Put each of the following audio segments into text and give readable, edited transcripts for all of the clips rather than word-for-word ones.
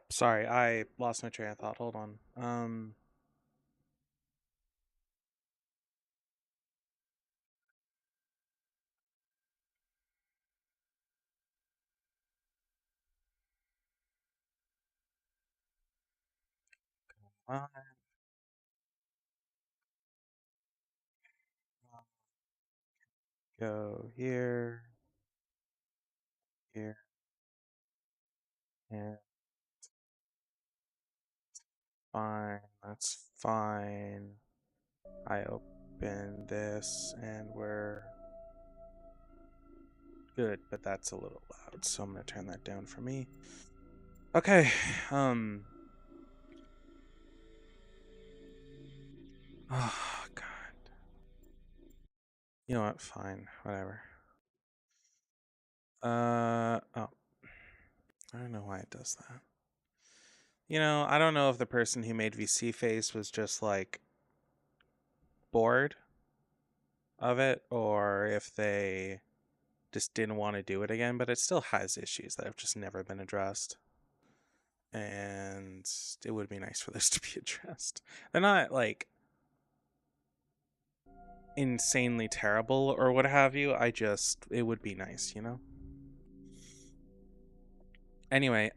Sorry, I lost my train of thought. Hold on. I go here, here, and fine. That's fine. I open this and we're good, but that's a little loud, so I'm gonna turn that down for me. Okay. Um. Oh God. You know what? Fine. Whatever. Oh. I don't know why it does that. I don't know if the person who made VC Face was just like bored of it or if they just didn't want to do it again, but it still has issues that have just never been addressed. And it would be nice for this to be addressed. They're not like insanely terrible or what have you. It would be nice, you know? Anyway,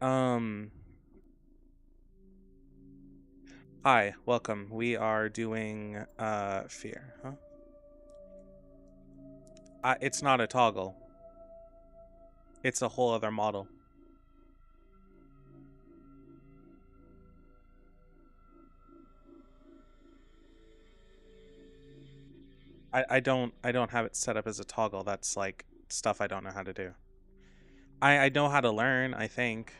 hi, welcome. We are doing F.E.A.R, huh? It's not a toggle. It's a whole other model. I don't have it set up as a toggle. That's like stuff I don't know how to do. I know how to learn, I think.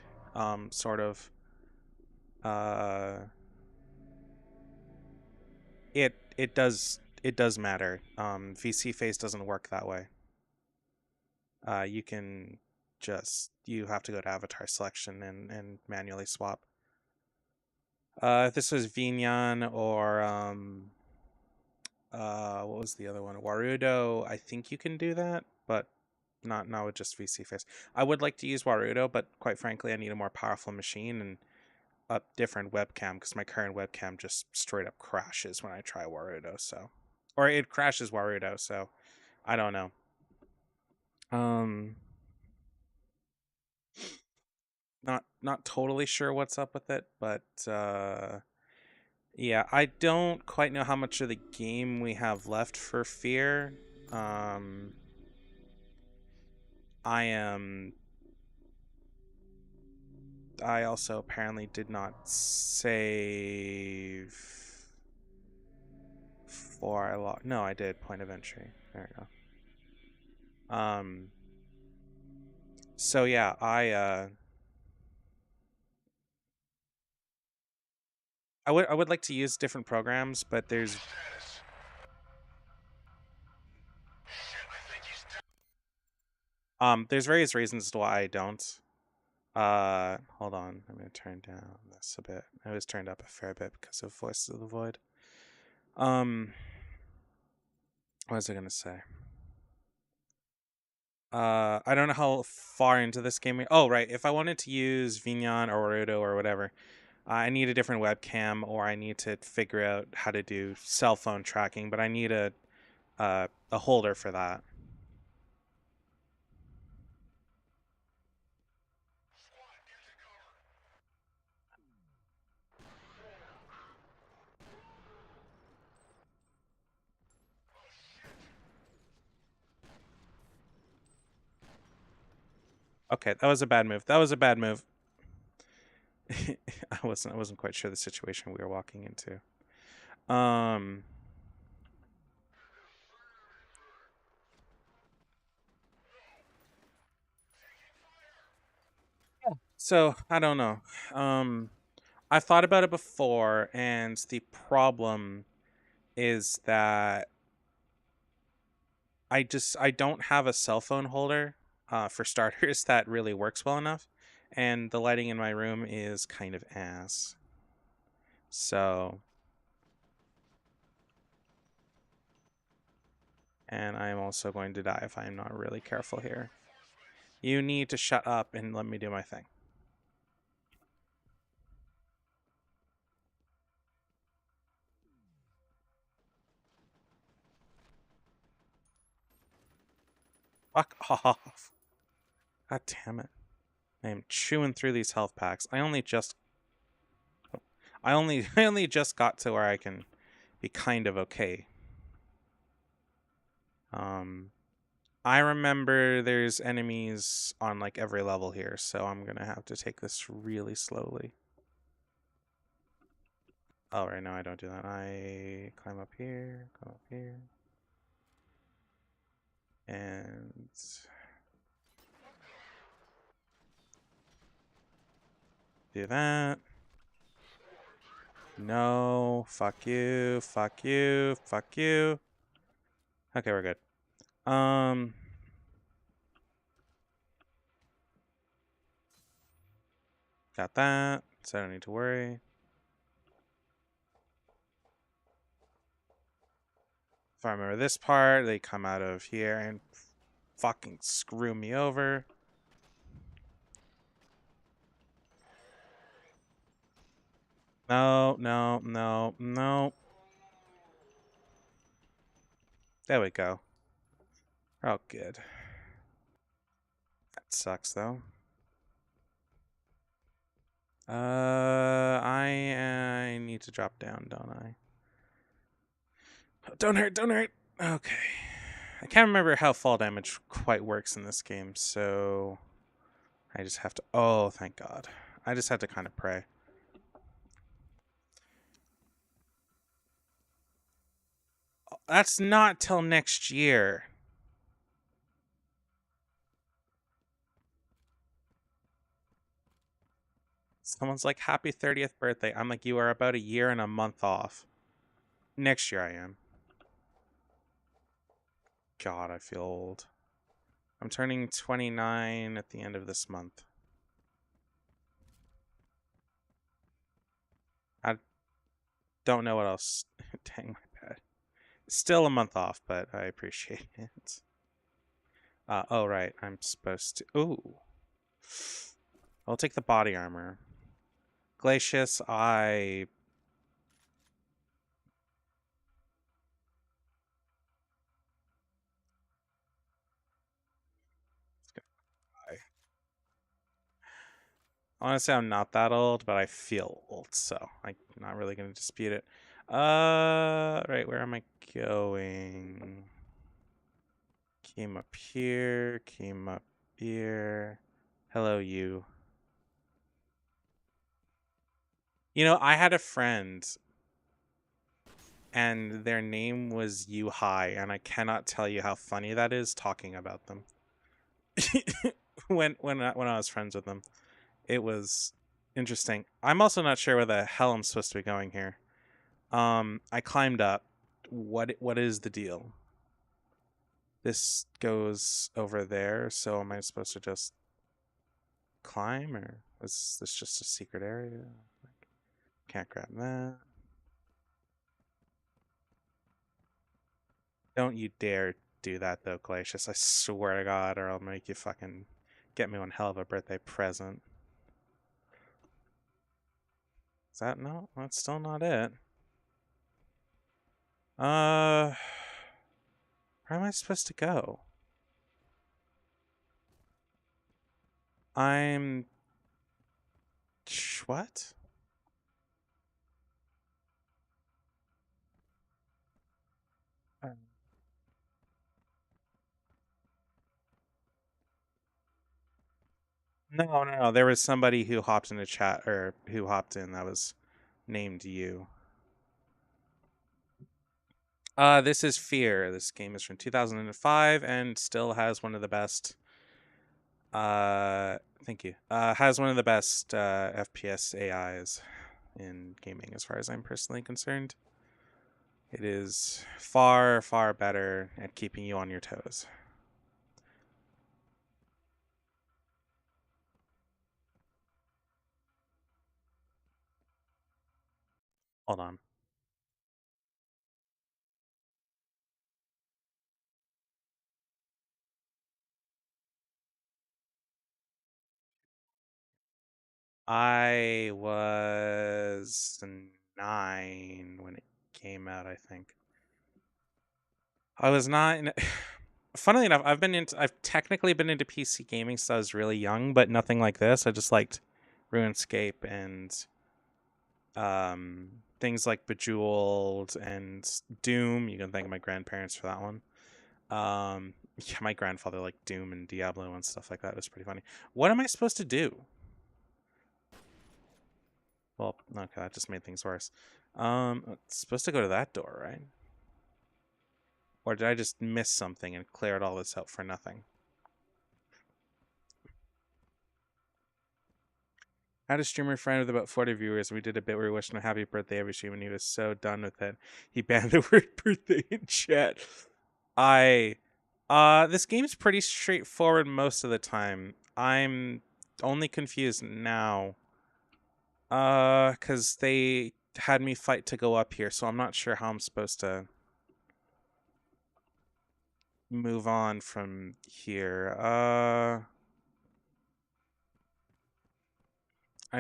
Sort of. Uh it does matter. VC face doesn't work that way. You can you have to go to avatar selection and manually swap. If this was Vinyan or what was the other one? Warudo, I think you can do that, but not with just VC face. I would like to use Warudo, but quite frankly, I need a more powerful machine and a different webcam because my current webcam just straight up crashes when I try Warudo. So, or it crashes Warudo. So, I don't know. Um, not totally sure what's up with it, but yeah, I don't quite know how much of the game we have left for F.E.A.R. I am. I also apparently did not save for I lost. No, I did. Point of entry. There we go. So yeah, I would like to use different programs, but there's various reasons to why I don't. Hold on. I'm gonna turn down this a bit. It was turned up a fair bit because of Voices of the Void. Um, what was I gonna say? I don't know how far into this game. Oh, right. If I wanted to use Vignon or Naruto or whatever, I need a different webcam, or I need to figure out how to do cell phone tracking. But I need a holder for that. Okay, that was a bad move. That was a bad move. I wasn't quite sure the situation we were walking into. Um. So I don't know. Um. I've thought about it before, and the problem is that I don't have a cell phone holder, for starters, that really works well enough, and the lighting in my room is kind of ass. So, and I am also going to die if I am not really careful here. You need to shut up and let me do my thing. Fuck off. God damn it. I am chewing through these health packs. I only just got to where I can be kind of okay. Um I remember there's enemies on like every level here, so I'm gonna have to take this really slowly. Oh, right now I don't do that. I climb up here, and do that. No, fuck you, fuck you, fuck you. Okay, we're good. Got that, so I don't need to worry. If I remember this part, they come out of here and fucking screw me over. No, no, no, no. There we go. Oh, good. That sucks, though. I need to drop down, don't I? Oh, don't hurt, don't hurt. Okay. I can't remember how fall damage quite works in this game, so I just have to. Oh, thank God. I just had to kind of pray. That's not till next year. Someone's like, happy 30th birthday. I'm like, you are about a year and a month off. Next year I am. God, I feel old. I'm turning 29 at the end of this month. I don't know what else. Dang my bad. Still a month off, but I appreciate it. Oh, right. I'm supposed to. Ooh. I'll take the body armor. Glacius, I. Honestly, I'm not that old, but I feel old, so I'm not really going to dispute it. Right, where am I going? Came up here, came up here. Hello, you. You know, I had a friend and their name was You High, and I cannot tell you how funny that is talking about them. When I was friends with them, it was interesting. I'm also not sure where the hell I'm supposed to be going here. I climbed up. What is the deal? This goes over there, so am I supposed to just climb, or is this just a secret area? Can't grab that. Don't you dare do that though, Glacius. I swear to God, or I'll make you fucking get me one hell of a birthday present. Is that no? That's still not it. Where am I supposed to go? I'm what? No, no, no. There was somebody who hopped in a chat or who hopped in that was named you. This is F.E.A.R. This game is from 2005 and still has one of the best. Thank you. Has one of the best FPS AIs in gaming, as far as I'm personally concerned. It is far, far better at keeping you on your toes. Hold on. I was 9 when it came out, I think. I was 9. Funnily enough, I've technically been into PC gaming since I was really young, but nothing like this. I just liked RuneScape and things like Bejeweled and Doom. You can thank my grandparents for that one. Yeah, my grandfather liked Doom and Diablo and stuff like that. It was pretty funny. What am I supposed to do? Well, okay, that just made things worse. It's supposed to go to that door, right? Or did I just miss something and cleared all this out for nothing? I had a streamer friend with about 40 viewers. We did a bit where we wished him a happy birthday every stream, and he was so done with it. He banned the word birthday in chat. I, this game's pretty straightforward most of the time. I'm only confused now, because they had me fight to go up here, so I'm not sure how I'm supposed to move on from here.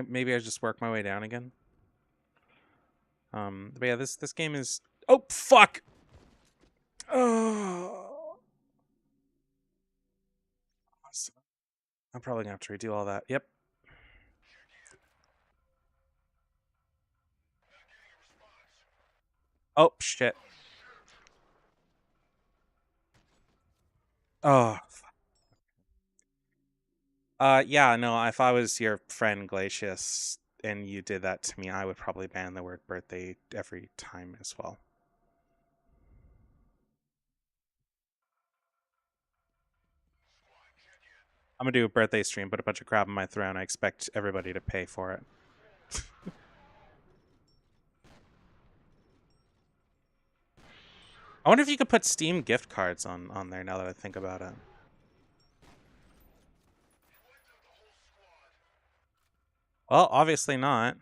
Maybe I just work my way down again. But yeah, this game is. Oh fuck! Oh, I'm probably gonna have to redo all that. Yep. Oh shit. Oh. Yeah. No. If I was your friend Glacius and you did that to me, I would probably ban the word birthday every time as well. I'm gonna do a birthday stream, put a bunch of crap on my throne. I expect everybody to pay for it. I wonder if you could put Steam gift cards on there. Now that I think about it. Well, obviously not.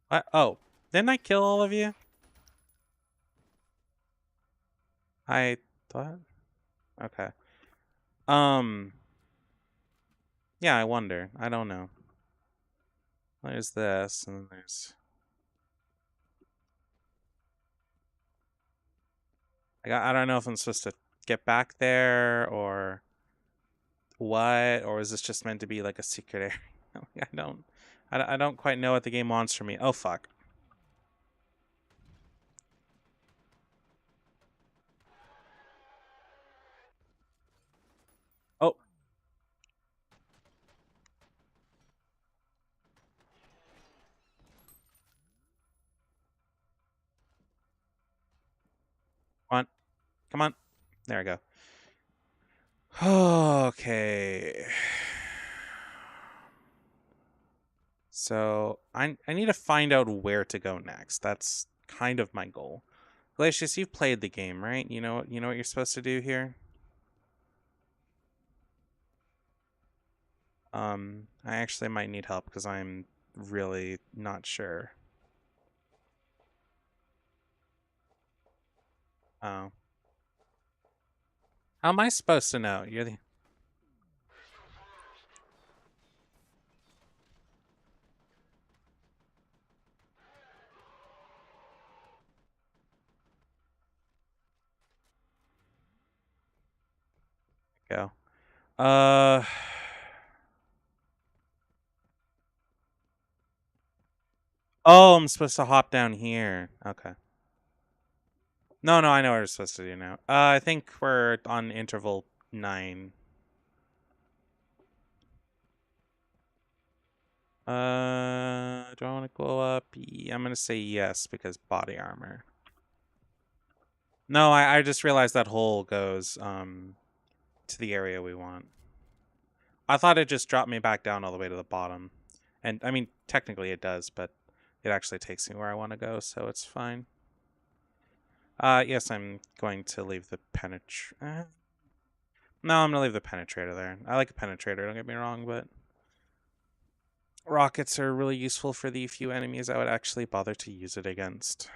What? Oh, didn't I kill all of you? I thought. Okay. Um. Yeah, I wonder. I don't know. There's this, and then there's. I don't know if I'm supposed to get back there or what, or is this just meant to be like a secret area? I don't. I don't quite know what the game wants from me. Oh fuck. Oh, come on, come on. There we go. Okay. So I need to find out where to go next. That's kind of my goal. Glacius, you've played the game, right? You know what you're supposed to do here. I actually might need help because I'm really not sure. Oh, how am I supposed to know? You're the go. Uh, oh, I'm supposed to hop down here. Okay. No, no, I know what we're supposed to do now. I think we're on interval 9. Do I want to go up? Yeah, I'm gonna say yes because body armor. No, I just realized that hole goes to the area we want. I thought it just dropped me back down all the way to the bottom. And I mean, technically it does, but it actually takes me where I want to go, so it's fine. Yes, I'm going to leave the no, I'm gonna leave the penetrator there. I like a penetrator, don't get me wrong, but rockets are really useful for the few enemies I would actually bother to use it against.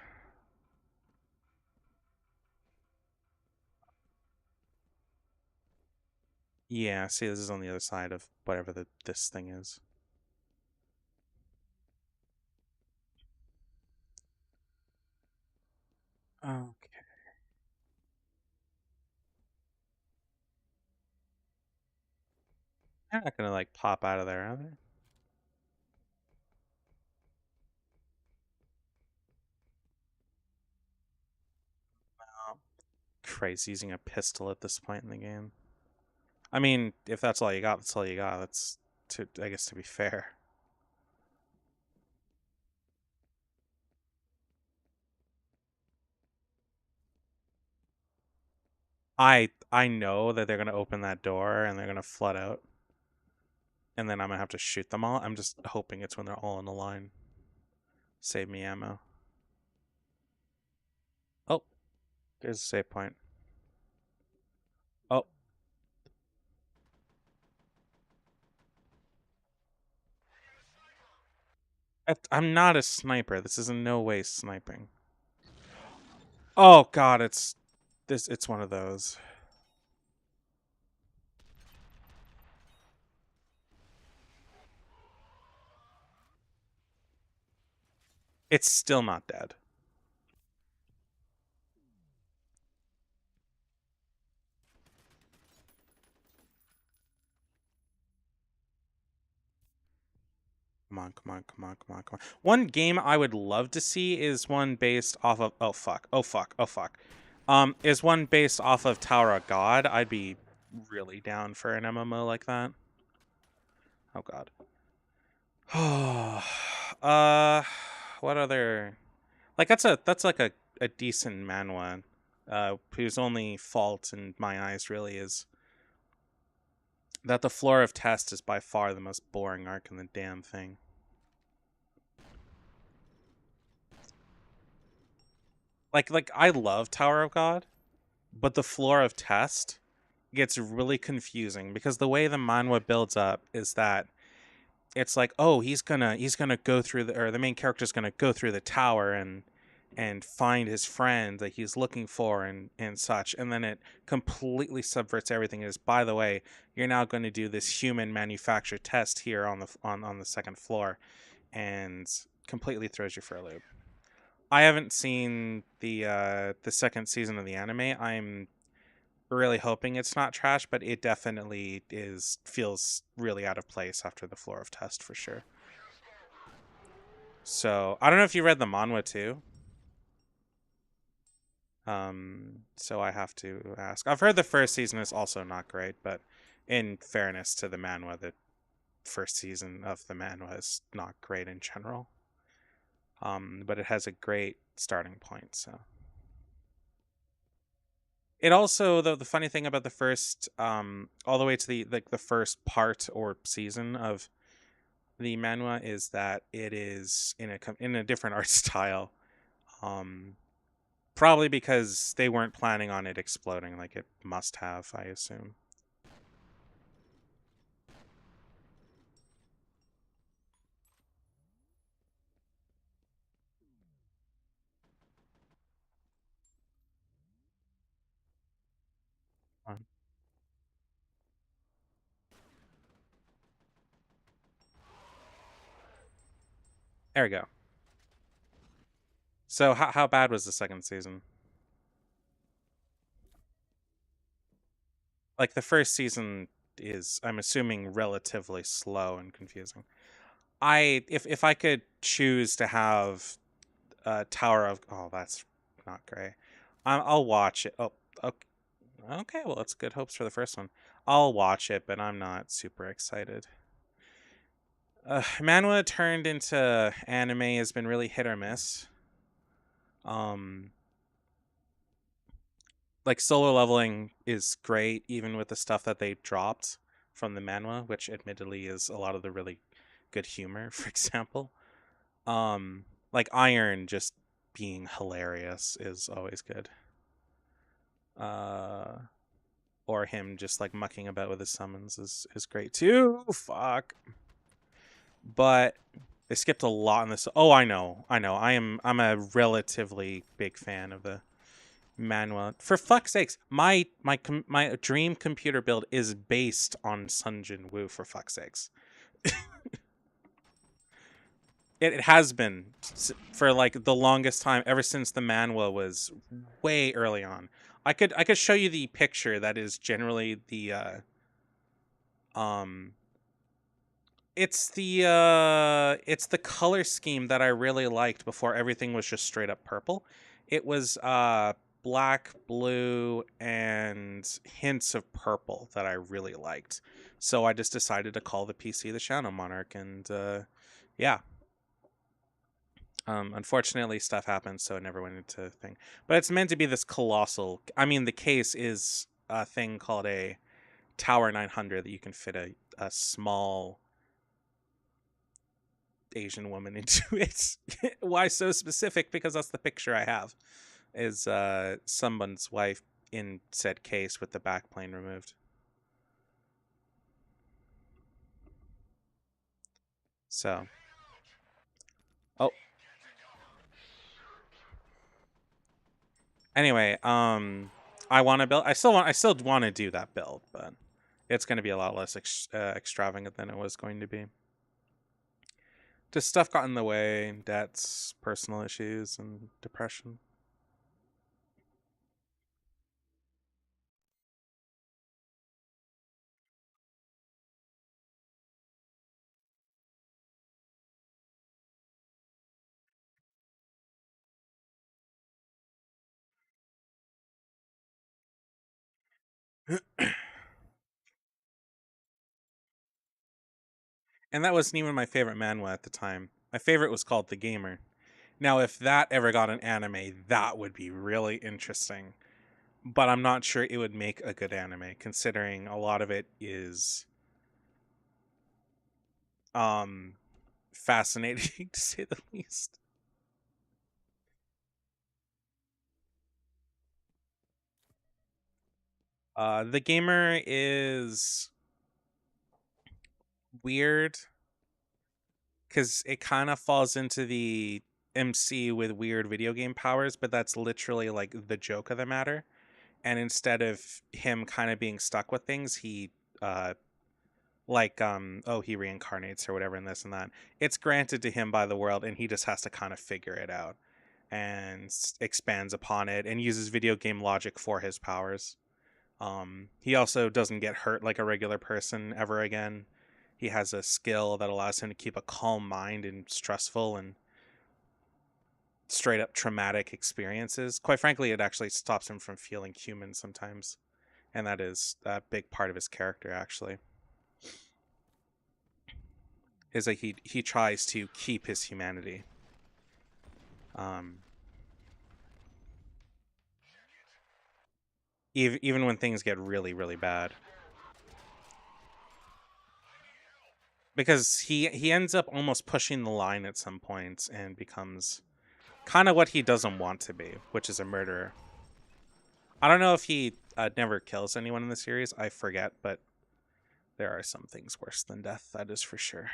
Yeah, see, this is on the other side of whatever this thing is. Okay. They're not gonna like pop out of there, are they? Oh, Christ, using a pistol at this point in the game. I mean, if that's all you got, that's all you got. That's I guess to be fair. I know that they're gonna open that door and they're gonna flood out, and then I'm gonna have to shoot them all. I'm just hoping it's when they're all in the line. Save me ammo. Oh, there's a save point. Oh, I'm not a sniper. This is in no way sniping. Oh God, it's this. It's one of those. It's still not dead. Come on, come on, come on, come on, come on. One game I would love to see is one based off of oh fuck, oh fuck, oh fuck. Is one based off of Tower of God. I'd be really down for an MMO like that. Oh god. What other like that's like a decent manhwa. Whose only fault in my eyes really is that the floor of test is by far the most boring arc in the damn thing. Like I love Tower of God, but the floor of test gets really confusing because the way the manhwa builds up is that it's like, oh, he's gonna go through the, or the main character's gonna go through the tower and find his friend that he's looking for and such, and then it completely subverts everything. Is, by the way, you're now going to do this human manufactured test here on the second floor, and completely throws you for a loop. I haven't seen the second season of the anime. I'm really hoping it's not trash, but it definitely is. Feels really out of place after the floor of test for sure. So I don't know if you read the manhwa too. So I have to ask. I've heard the first season is also not great, but in fairness to the manhwa, the first season of the manhwa is not great in general. But it has a great starting point. So it also, the funny thing about the first, all the way to the first part or season of the manhwa is that it is in a different art style. Um, Probably because they weren't planning on it exploding like it must have, I assume. There we go. So how bad was the second season? Like the first season is, I'm assuming, relatively slow and confusing. If I could choose to have Tower of, oh, that's not great. I'll watch it. Oh, okay. Okay, well, that's good hopes for the first one. I'll watch it, but I'm not super excited. Manhwa turned into anime has been really hit or miss. Um, like solo leveling is great, even with the stuff that they dropped from the manhwa, which admittedly is a lot of the really good humor. For example, like Iron just being hilarious is always good. Uh, or him just like mucking about with his summons is great too. Fuck. But they skipped a lot in this. Oh, I know. I'm a relatively big fan of the manhwa. For fuck's sakes, my dream computer build is based on Sunjin Woo. For fuck's sakes, it has been for like the longest time, ever since the manhwa was way early on. I could show you the picture that is generally the it's the color scheme that I really liked before everything was just straight up purple. It was black, blue, and hints of purple that I really liked. So I just decided to call the PC the Shadow Monarch, and yeah. Unfortunately, stuff happened, so it never went into thing. But it's meant to be this colossal. I mean, the case is a thing called a Tower 900 that you can fit a small Asian woman into it. Why so specific? Because that's the picture I have. Is someone's wife in said case with the backplane removed. So, oh, anyway, I want to build. I still want to do that build, but it's going to be a lot less extravagant than it was going to be. Just stuff got in the way, debts, personal issues, and depression. And that wasn't even my favorite manhwa at the time. My favorite was called The Gamer. Now, if that ever got an anime, that would be really interesting. But I'm not sure it would make a good anime, considering a lot of it is um fascinating to say the least. The Gamer is weird because it kind of falls into the MC with weird video game powers, but that's literally like the joke of the matter. And instead of him kind of being stuck with things, he uh oh, he reincarnates or whatever and this and that. It's granted to him by the world and he just has to kind of figure it out and expands upon it and uses video game logic for his powers. He also doesn't get hurt like a regular person ever again. He has a skill that allows him to keep a calm mind in stressful and straight up traumatic experiences. Quite frankly, it actually stops him from feeling human sometimes. And that is a big part of his character, actually. Is that he tries to keep his humanity. Um, even when things get really, really bad. Because he ends up almost pushing the line at some points and becomes kind of what he doesn't want to be, which is a murderer. I don't know if he never kills anyone in the series. I forget, but there are some things worse than death. That is for sure.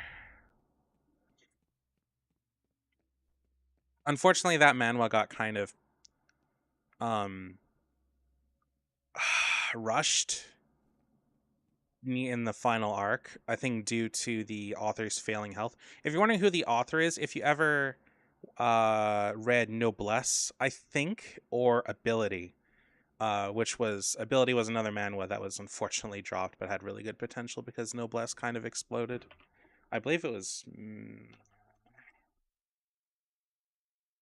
Unfortunately, that manhwa got kind of um rushed in the final arc. I think due to the author's failing health. If you're wondering who the author is, if you ever read Noblesse, I think, or Ability, which was Ability was another manhwa that was unfortunately dropped but had really good potential because Noblesse kind of exploded. I believe it was.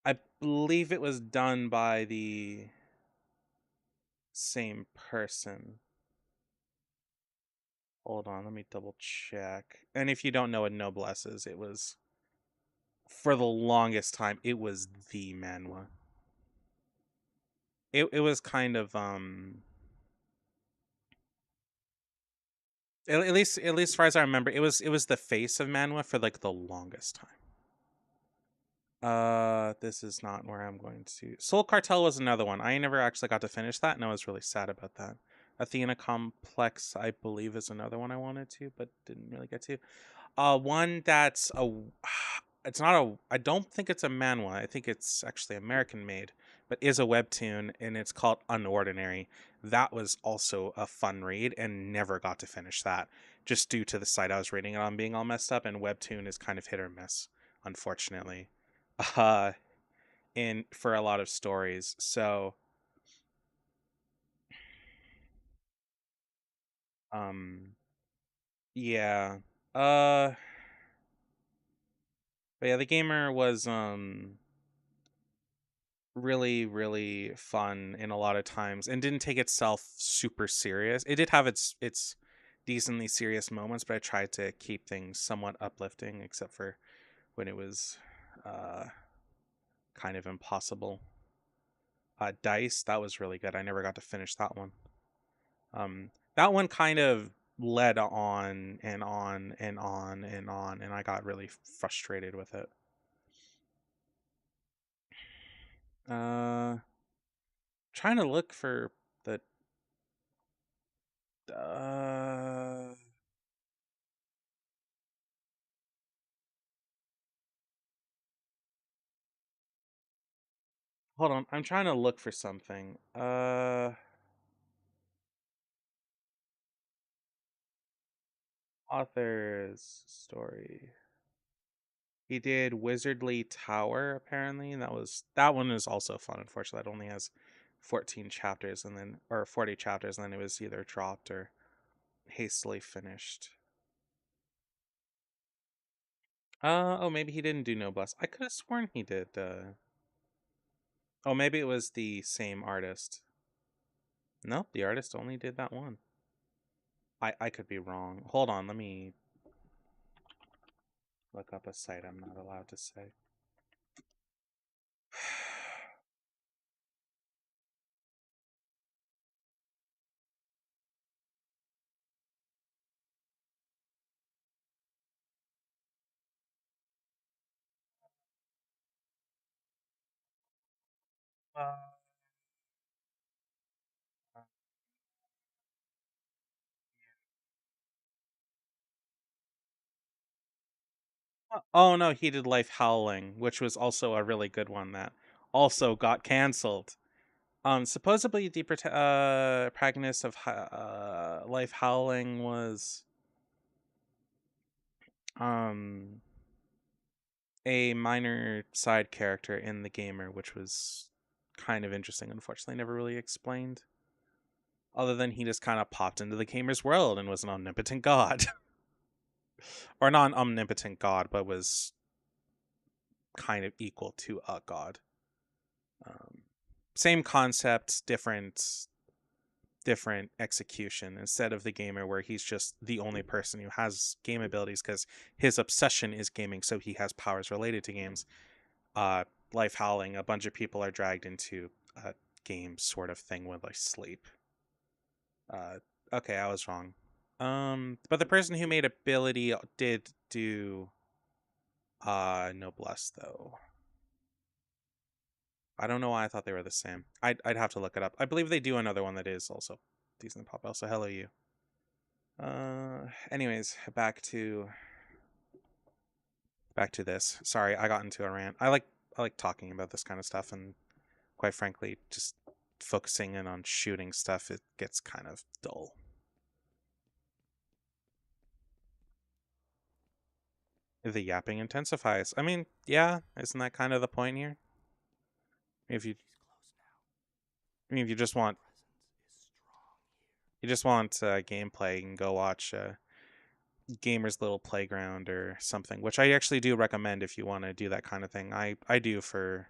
I believe it was done by the same person. Hold on, let me double check. And if you don't know what Noblesse is, it was for the longest time it was the manhwa. It was kind of at least as far as I remember, it was the face of manhwa for like the longest time. This is not where I'm going to. Soul Cartel was another one. I never actually got to finish that, and I was really sad about that. Athena Complex, I believe, is another one I wanted to, but didn't really get to. One that's a. It's not a. I don't think it's a manhwa. I think it's actually American made, but is a webtoon, and it's called Unordinary. That was also a fun read, and never got to finish that, just due to the site I was reading it on being all messed up. And webtoon is kind of hit or miss, unfortunately, uh, in for a lot of stories. So, um, yeah. Uh, But yeah, the gamer was really really fun in a lot of times and didn't take itself super serious. It did have its decently serious moments, but I tried to keep things somewhat uplifting, except for when it was uh kind of impossible. Dice, that was really good. I never got to finish that one. That one kind of led on and on and on and on, and I got really frustrated with it. Uh, Trying to look for the. Hold on, I'm trying to look for something. Author's story. He did Wizardly Tower apparently, and that one is also fun. Unfortunately, it only has 14 chapters, and then or 40 chapters, and then it was either dropped or hastily finished. Oh, maybe he didn't do Noblesse. I could have sworn he did. Oh, maybe it was the same artist. Nope, the artist only did that one. I could be wrong. Hold on, let me look up a site I'm not allowed to say. Oh no, he did Life Howling, which was also a really good one that also got canceled. Supposedly the protagonist of Life Howling was um a minor side character in the gamer, which was kind of interesting. Unfortunately, never really explained. Other than he just kind of popped into the gamer's world and was an omnipotent god, or not an omnipotent god, but was kind of equal to a god. Um, Same concept, different execution. Instead of the gamer where he's just the only person who has game abilities because his obsession is gaming, so he has powers related to games. Life Howling, a bunch of people are dragged into a game sort of thing with like sleep. Uh, okay, I was wrong. But the person who made ability did do Noblesse though. I don't know why I thought they were the same. I'd have to look it up. I believe they do another one that is also decent pop. Also, hello you. Anyways, back to this. Sorry, I got into a rant. I like talking about this kind of stuff, and quite frankly, just focusing in on shooting stuff, it gets kind of dull. The yapping intensifies. I mean, yeah, isn't that kind of the point here? If you, I mean, if you just want gameplay, you can go watch Gamer's Little Playground or something, which I actually do recommend if you want to do that kind of thing. I do for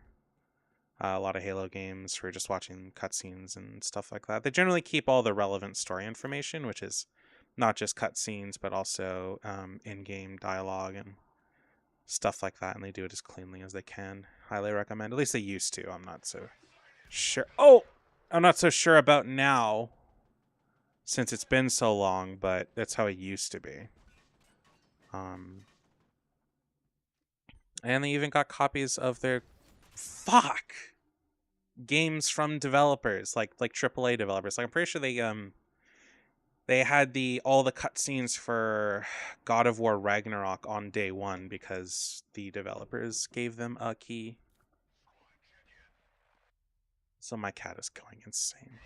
a lot of Halo games for just watching cutscenes and stuff like that. They generally keep all the relevant story information, which is not just cutscenes, but also in-game dialogue and stuff like that, and they do it as cleanly as they can. Highly recommend. At least they used to. I'm not so sure. Oh, I'm not so sure about now since it's been so long, but that's how it used to be. Um, and they even got copies of their fuck games from developers like AAA developers. Like I'm pretty sure they had the all the cutscenes for God of War Ragnarok on day one because the developers gave them a key. So my cat is going insane.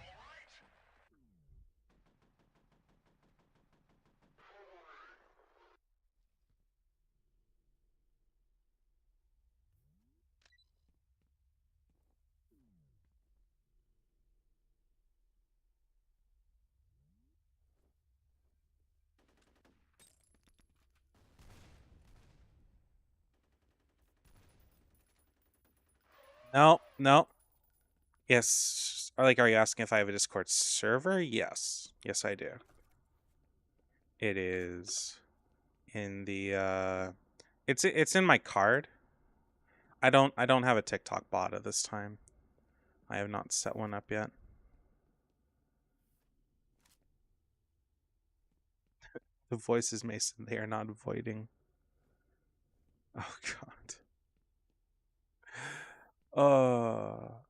No, no. Yes. Or like, are you asking if I have a Discord server? Yes. Yes, I do. It is in the it's in my card. I don't have a TikTok bot at this time. I have not set one up yet. The voices, Mason, they are not voiding. Oh god.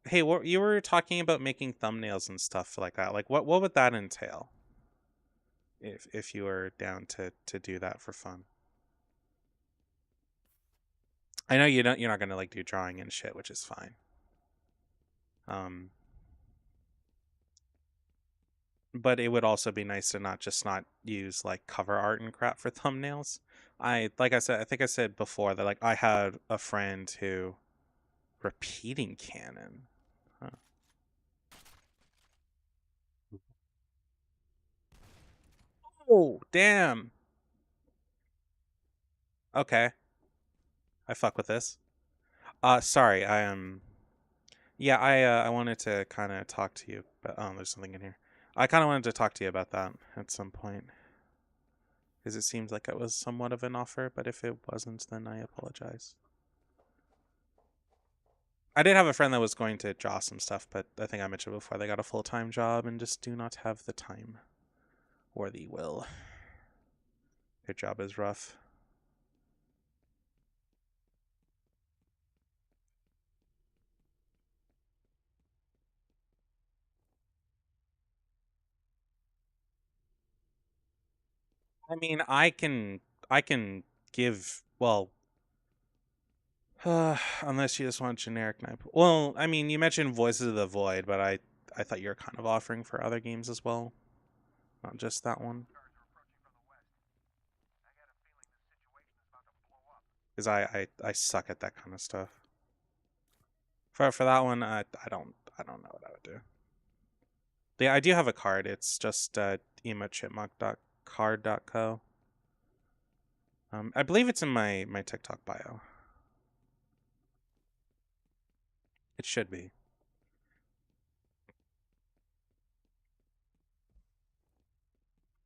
Hey, what you were talking about making thumbnails and stuff like that. Like what would that entail if you were down to do that for fun? I know you're not going to like do drawing and shit, which is fine. Um but it would also be nice to not use like cover art and crap for thumbnails. I think I said before that like I had a friend who repeating canon. Huh. Oh, damn. Okay. I fuck with this. Sorry, I am yeah, I wanted to kind of talk to you, but there's something in here. I kind of wanted to talk to you about that at some point because it seemed like it was somewhat of an offer, but if it wasn't, then I apologize. I did have a friend that was going to draw some stuff, but I think I mentioned before they got a full-time job and just do not have the time or the will. Their job is rough. I mean, I can give well, unless you just want generic knife. Well, I mean, you mentioned Voices of the Void, but I thought you were kind of offering for other games as well, not just that one. Because I suck at that kind of stuff. For that one, I don't know what I would do. Yeah, I do have a card. It's just emochipmunk.card.co. I believe it's in my TikTok bio. It should be.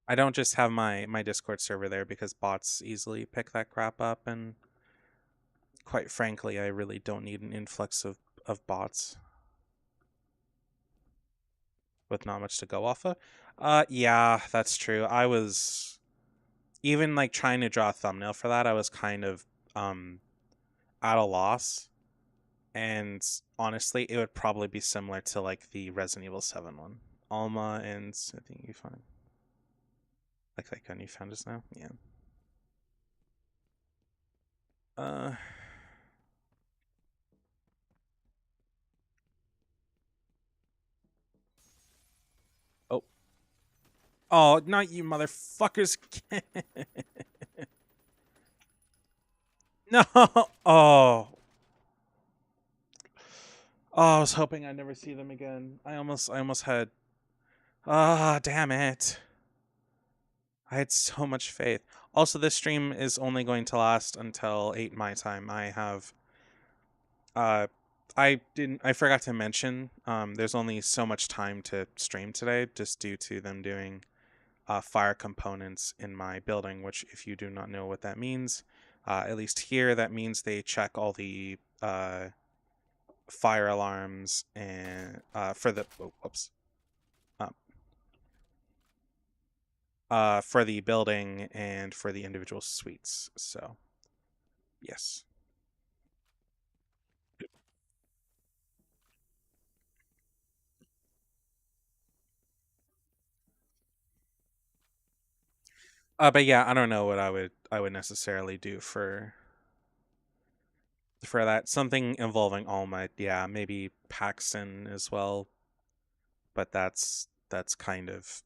I don't just have my Discord server there because bots easily pick that crap up, and quite frankly, I really don't need an influx of bots with not much to go off of. Yeah, that's true. I was even like trying to draw a thumbnail for that. I was kind of um at a loss, and honestly, it would probably be similar to like the Resident Evil 7 one. Alma and I think you find like that gun you found just now. Yeah. Uh. Oh. Oh, not you motherfuckers. No. Oh. Oh, I was hoping I'd never see them again. I almost had. Ah, damn it. I had so much faith. Also, this stream is only going to last until 8 my time. I have uh I forgot to mention there's only so much time to stream today just due to them doing fire components in my building, which if you do not know what that means, at least here that means they check all the fire alarms and for the whoops uh, for the building and for the individual suites. So yes. But yeah, I don't know what I would necessarily do for that. Something involving All Might, yeah, maybe Paxton as well. But that's kind of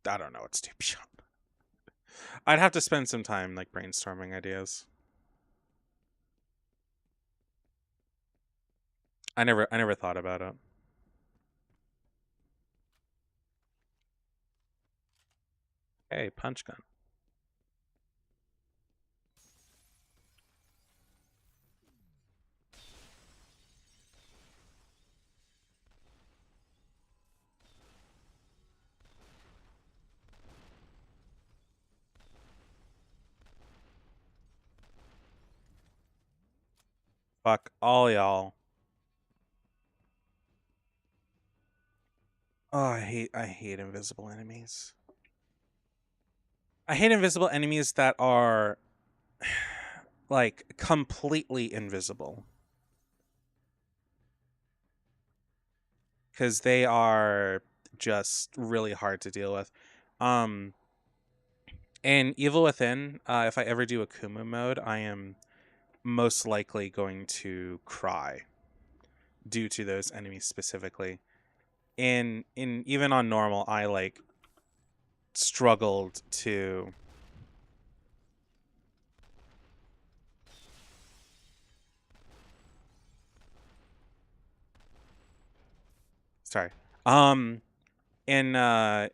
I don't know what's too beyond. I'd have to spend some time like brainstorming ideas. I never thought about it. Hey, punch gun. Fuck all y'all. Oh, I hate invisible enemies. I hate invisible enemies that are like completely invisible because they are just really hard to deal with. Um, in Evil Within, if I ever do a Kumu mode, I am most likely going to cry due to those enemies specifically. In even on normal, I like struggled to. Sorry. Um, in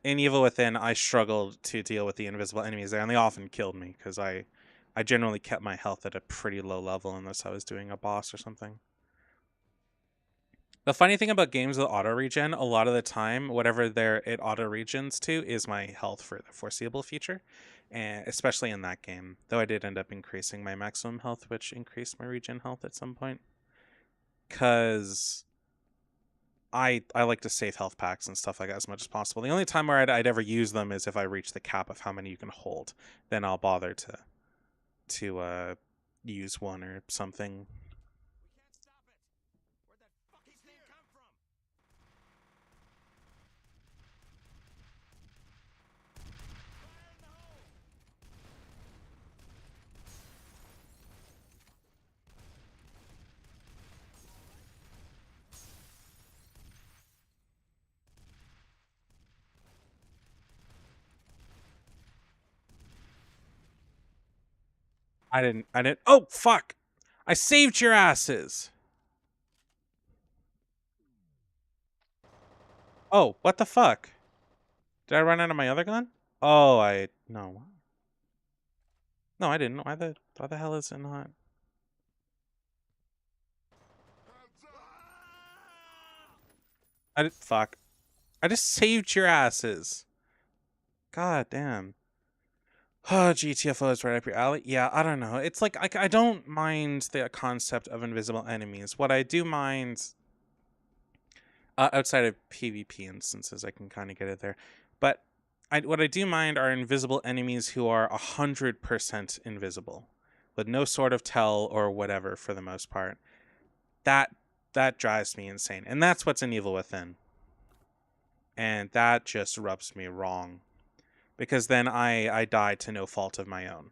Evil Within, I struggled to deal with the invisible enemies there, and they often killed me because I generally kept my health at a pretty low level unless I was doing a boss or something. The funny thing about games with auto regen, a lot of the time, whatever it auto regens to is my health for the foreseeable future, and especially in that game. Though I did end up increasing my maximum health, which increased my regen health at some point, because I like to save health packs and stuff like that as much as possible. The only time where I'd ever use them is if I reach the cap of how many you can hold. Then I'll bother to use one or something. I didn't. Oh fuck! I saved your asses. Oh, what the fuck? Did I run out of my other gun? Oh, I no. No, I didn't. Why the hell is it not? I did fuck. I just saved your asses. God damn. Oh, GTFO is right up your alley. Yeah, I don't know. It's like I don't mind the concept of invisible enemies. What I do mind, outside of PvP instances, I can kind of get it there. But what I do mind are invisible enemies who are 100% invisible, with no sort of tell or whatever for the most part. That that drives me insane, and that's what's in Evil Within, and that just rubs me wrong, because then I die to no fault of my own.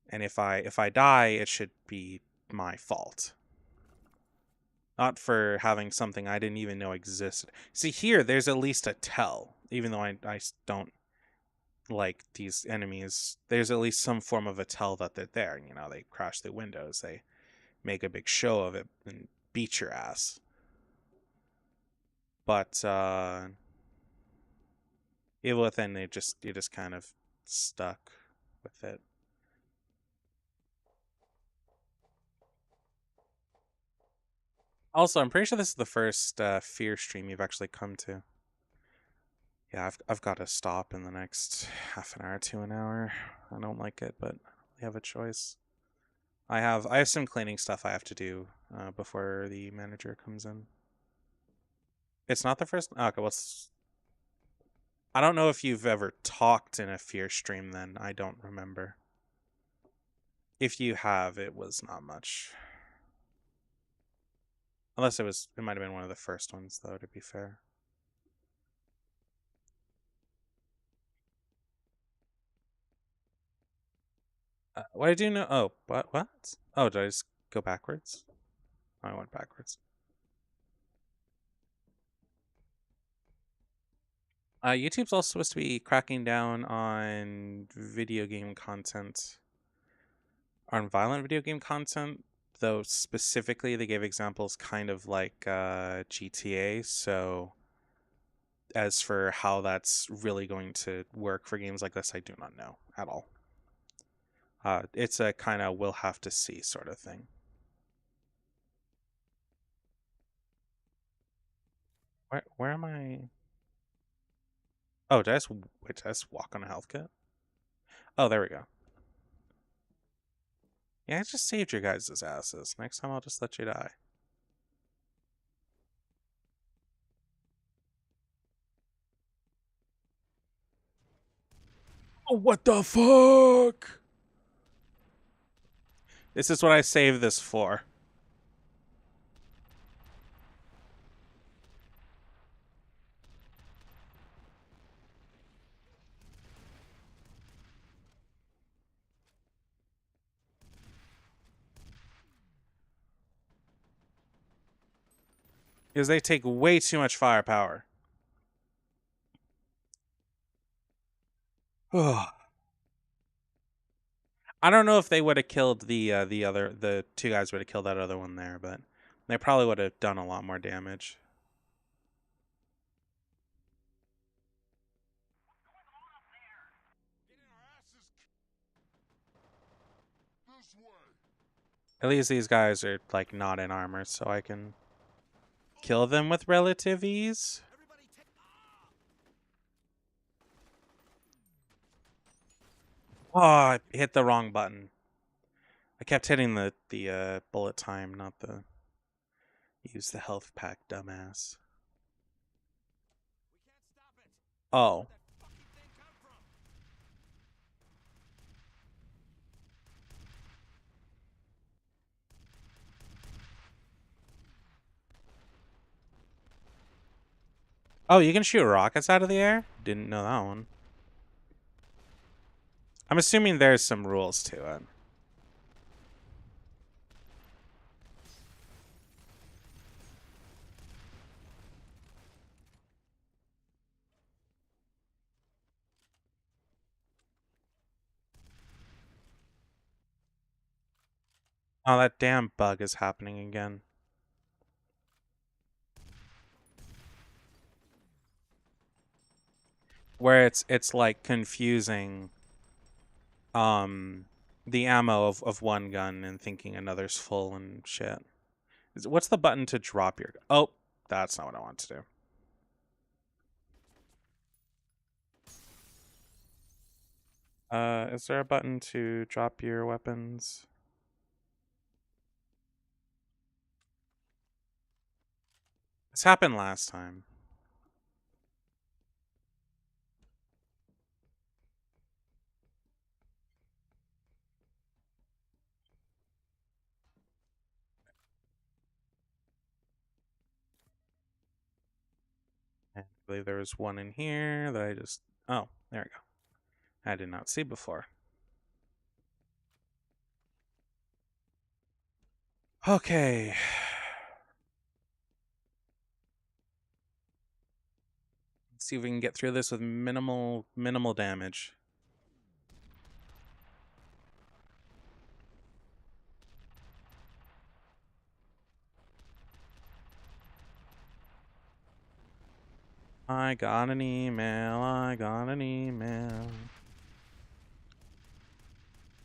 And if I die, it should be my fault, not for having something I didn't even know existed. See, here there's at least a tell, even though I don't like these enemies. There's at least some form of a tell that they're there. You know, they crash the windows, they make a big show of it and beat your ass. But Evil Within, you just kind of stuck with it. Also, I'm pretty sure this is the first F.E.A.R stream you've actually come to. Yeah, I've got to stop in the next half an hour to an hour. I don't like it, but we have a choice. I have some cleaning stuff I have to do before the manager comes in. It's not the first. Oh, okay, I don't know if you've ever talked in a F.E.A.R stream. Then I don't remember. If you have, it was not much. Unless it might have been one of the first ones, though. To be fair. What I do know? Oh, what? Oh, did I just go backwards? Oh, I went backwards. YouTube's also supposed to be cracking down on video game content, on violent video game content. Though specifically, they gave examples kind of like GTA. So, as for how that's really going to work for games like this, I do not know at all. It's a kind of we'll have to see sort of thing. Where am I? Oh, did I just walk on a health kit? Oh, there we go. Yeah, I just saved your guys' asses. Next time I'll just let you die. Oh, what the fuck? This is what I saved this for. Because they take way too much firepower. Ugh. I don't know if they would have killed the two guys would have killed that other one there, but they probably would have done a lot more damage. At least these guys are like not in armor, so I can kill them with relative ease. Oh, I hit the wrong button. I kept hitting the bullet time, not the use the health pack, dumbass. Oh. Oh, you can shoot rockets out of the air? Didn't know that one. I'm assuming there's some rules to it. Oh, that damn bug is happening again. Where it's like confusing the ammo of one gun and thinking another's full and shit. What's the button to drop your? Oh, that's not what I want to do. Is there a button to drop your weapons? This happened last time. I believe there was one in here that I just. Oh, there we go. I did not see before. Okay. Let's see if we can get through this with minimal damage. I got an email. I got an email.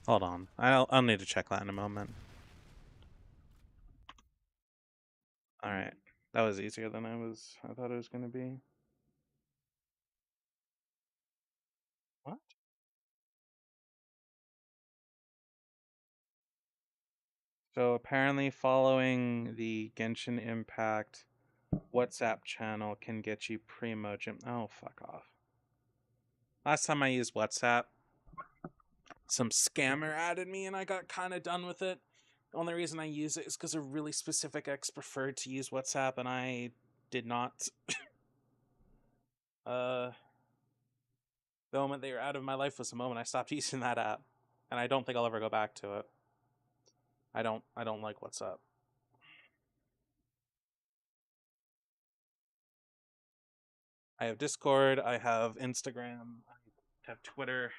Hold on. I'll need to check that in a moment. All right. That was easier than I thought it was going to be. What? So apparently following the Genshin Impact WhatsApp channel can get you primo gym. Oh, fuck off. Last time I used WhatsApp, some scammer added me and I got kind of done with it. The only reason I use it is because a really specific ex preferred to use WhatsApp and I did not. The moment they were out of my life was the moment I stopped using that app. And I don't think I'll ever go back to it. I don't like WhatsApp. I have Discord, I have Instagram, I have Twitter.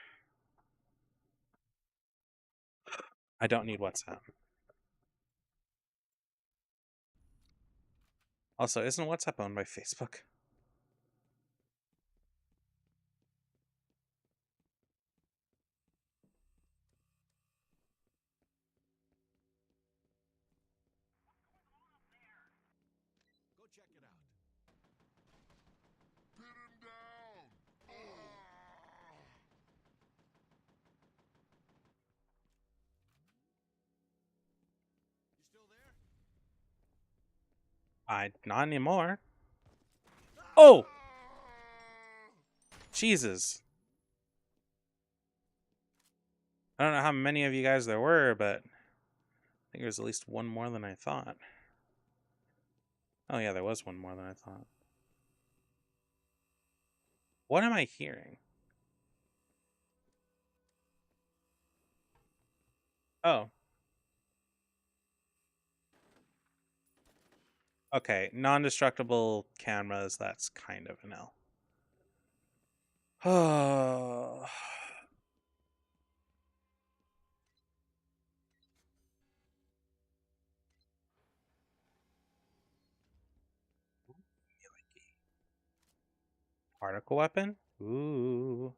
I don't need WhatsApp. Also, isn't WhatsApp owned by Facebook? Not anymore. Oh! Jesus. I don't know how many of you guys there were, but I think there's at least one more than I thought. Oh yeah, there was one more than I thought. What am I hearing? Oh. Okay, non-destructible cameras, that's kind of an L. Oh. Particle weapon? Ooh.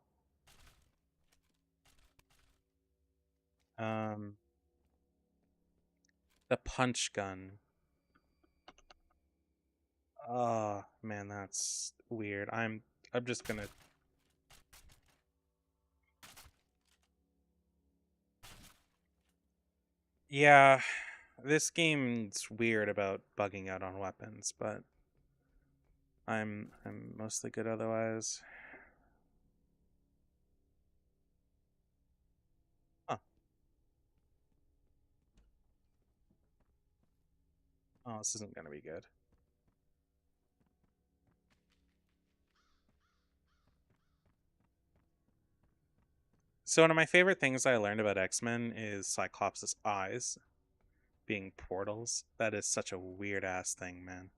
Um, the punch gun. Oh man, that's weird. I'm just gonna. Yeah, this game's weird about bugging out on weapons, but I'm mostly good otherwise. Huh. Oh, this isn't gonna be good. So one of my favorite things I learned about X-Men is Cyclops' eyes being portals. That is such a weird ass thing, man.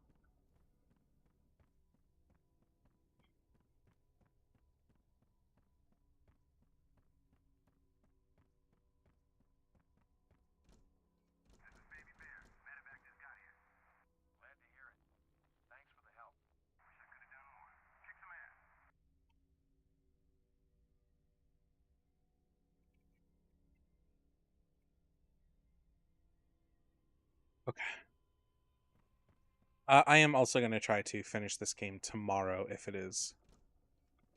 Okay. I am also going to try to finish this game tomorrow if it is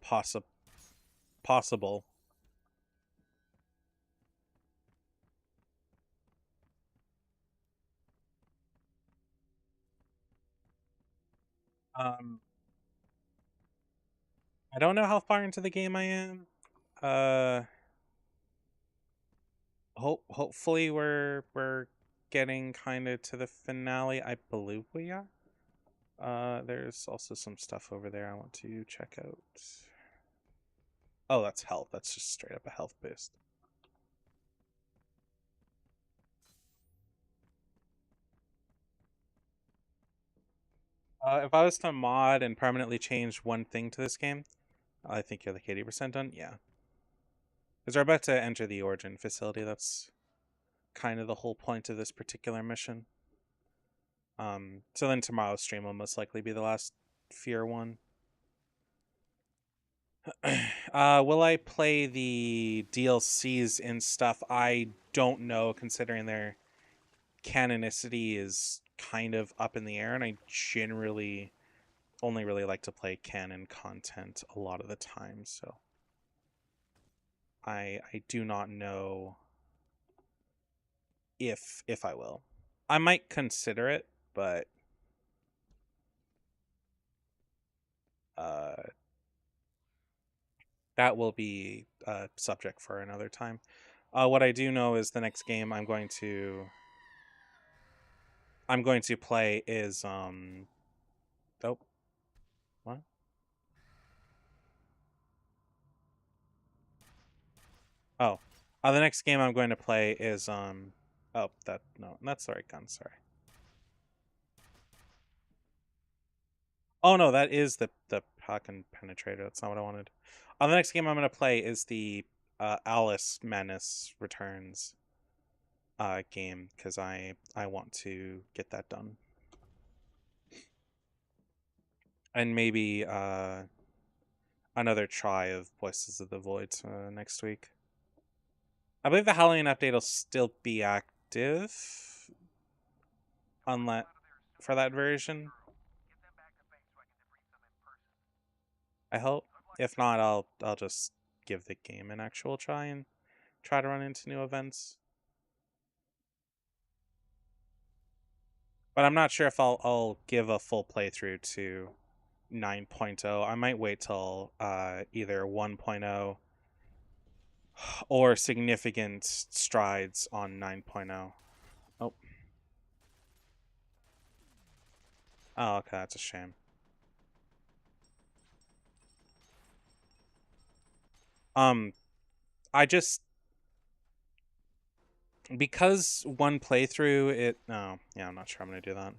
possible. Possible. Um, I don't know how far into the game I am. Uh, hopefully we're getting kind of to the finale. I believe we are. There's also some stuff over there I want to check out. Oh, that's health. That's just straight up a health boost. If I was to mod and permanently change one thing to this game, I think you're like 80% done. Yeah, because we're about to enter the origin facility. That's kind of the whole point of this particular mission. So then tomorrow's stream will most likely be the last F.E.A.R. one. Will I play the DLCs and stuff? I don't know, considering their canonicity is kind of up in the air, and I generally only really like to play canon content a lot of the time, so I do not know if I will. I might consider it, but uh that will be a subject for another time. What I do know is the next game I'm going to play is oh, what? Oh. The next game I'm going to play is oh, that no, that's the right gun, sorry. Oh no, that is the fucking penetrator. That's not what I wanted. The next game I'm going to play is the Alice Madness Returns game, because I want to get that done. And maybe another try of Voices of the Void next week. I believe the Halloween update will still be active, unless for that version. I hope. If not, I'll just give the game an actual try and try to run into new events. But I'm not sure if I'll give a full playthrough to 9.0. I might wait till either 1.0 or significant strides on 9.0. Oh, oh, okay, that's a shame. Um, I just because one playthrough it no, yeah, I'm not sure I'm gonna do that.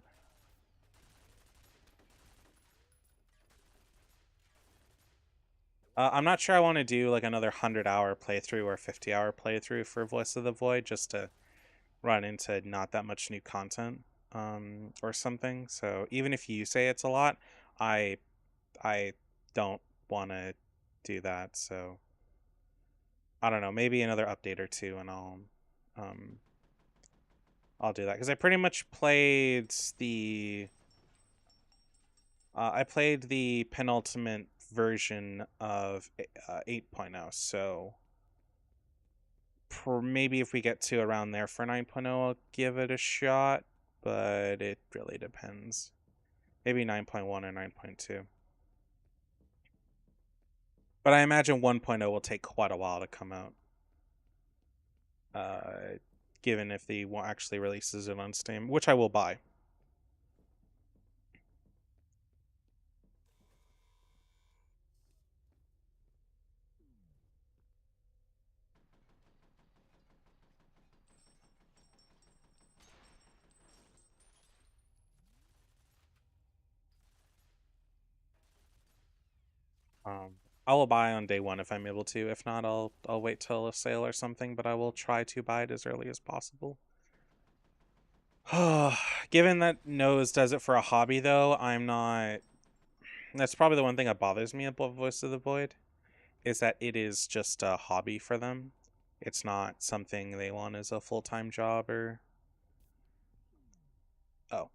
I'm not sure I want to do like another 100-hour playthrough or 50-hour playthrough for Voice of the Void just to run into not that much new content or something. So even if you say it's a lot, I I don't want to do that. So I don't know, maybe another update or two, and um I'll do that because I pretty much played the I played the penultimate version of 8.0. So maybe if we get to around there for 9.0, I'll give it a shot, but it really depends. Maybe 9.1 or 9.2. But I imagine 1.0 will take quite a while to come out. Uh, Given if the actually releases it on Steam, which I will buy. Um, I will buy on day one if I'm able to. If not, I'll wait till a sale or something. But I will try to buy it as early as possible. Given that Nose does it for a hobby, though, I'm not. That's probably the one thing that bothers me about Voice of the Void is that it is just a hobby for them. It's not something they want as a full time job oh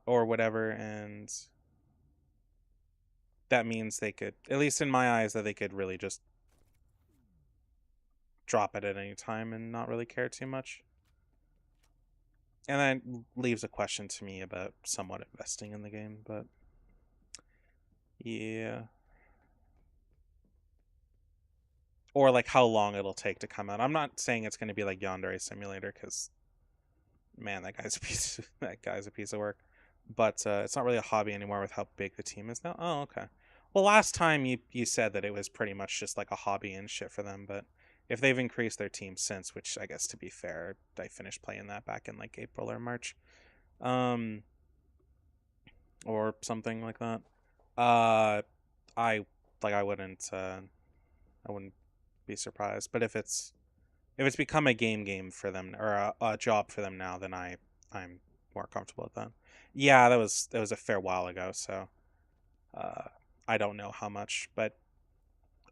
or whatever, and that means they could, at least in my eyes, that they could really just drop it at any time and not really care too much. And that leaves a question to me about somewhat investing in the game, but yeah. Or like how long it'll take to come out. I'm not saying it's going to be like Yandere Simulator because man, that guy's a piece of work. But it's not really a hobby anymore with how big the team is now. Oh, okay. Well, last time you said that it was pretty much just like a hobby and shit for them, but if they've increased their team since, which I guess to be fair, I finished playing that back in like April or March, um, or something like that. Uh, I I wouldn't be surprised. But if it's become a game for them or a job for them now, then I'm more comfortable with that. Yeah, that was a fair while ago, so uh, I don't know how much, but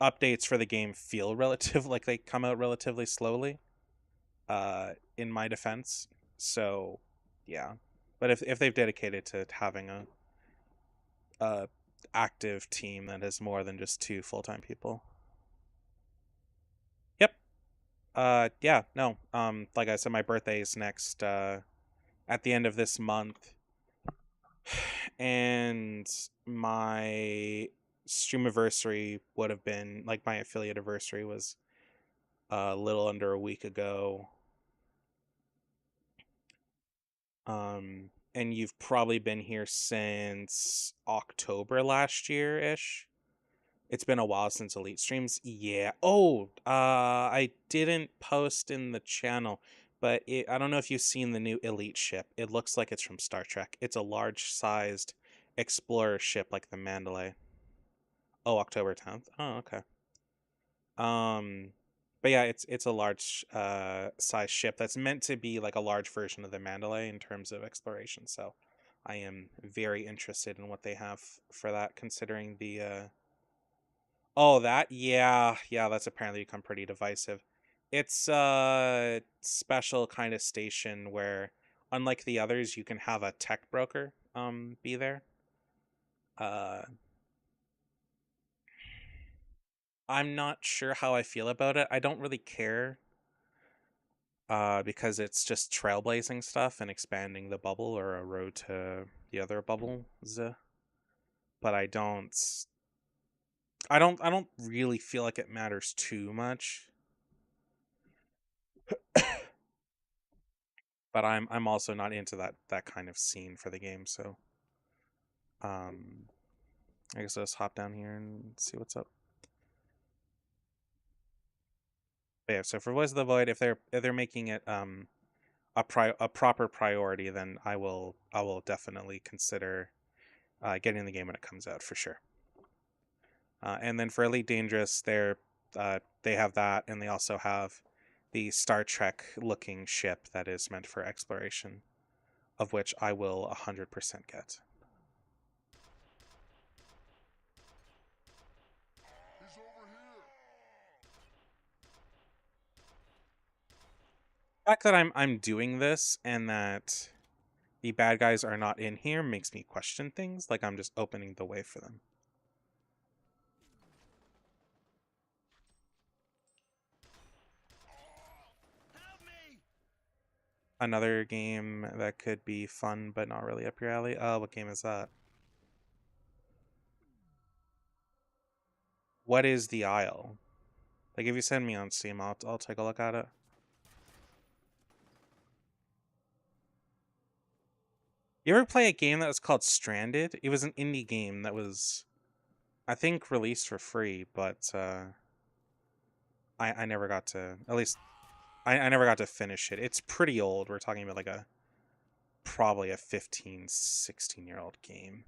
updates for the game feel relative like they come out relatively slowly. In my defense, so yeah. But if they've dedicated to having a active team that is more than just two full time people, yep. Yeah, no. Like I said, my birthday is next at the end of this month, and my stream anniversary would have been like my affiliate anniversary was a little under a week ago. And you've probably been here since October last year ish. It's been a while since Elite streams. Yeah. Oh, I didn't post in the channel, but I don't know if you've seen the new Elite ship. It looks like it's from Star Trek. It's a large-sized explorer ship like the Mandalay. Oh, October 10th. Oh, okay. Um, but yeah, it's a large size ship that's meant to be like a large version of the Mandalay in terms of exploration. So I am very interested in what they have for that, considering the oh, that? Yeah, yeah, that's apparently become pretty divisive. It's a special kind of station where, unlike the others, you can have a tech broker be there. Uh I'm not sure how I feel about it. I don't really care because it's just trailblazing stuff and expanding the bubble or a road to the other bubbles. But I don't really feel like it matters too much. But I'm also not into that kind of scene for the game, so um I guess I'll just hop down here and see what's up. But yeah, so for Voice of the Void, if they're making it a proper priority, then I will definitely consider getting the game when it comes out for sure. And then for Elite Dangerous, they have that, and they also have the Star Trek looking ship that is meant for exploration, of which I will 100% get. The fact that I'm doing this and that the bad guys are not in here makes me question things. Like I'm just opening the way for them. Another game that could be fun but not really up your alley. Oh, what game is that? What is the Isle? Like, if you send me on Steam, I'll take a look at it. You ever play a game that was called Stranded? It was an indie game that was, I think, released for free, but I never got to, at least, I never got to finish it. It's pretty old. We're talking about like probably a 15, 16-year-old game.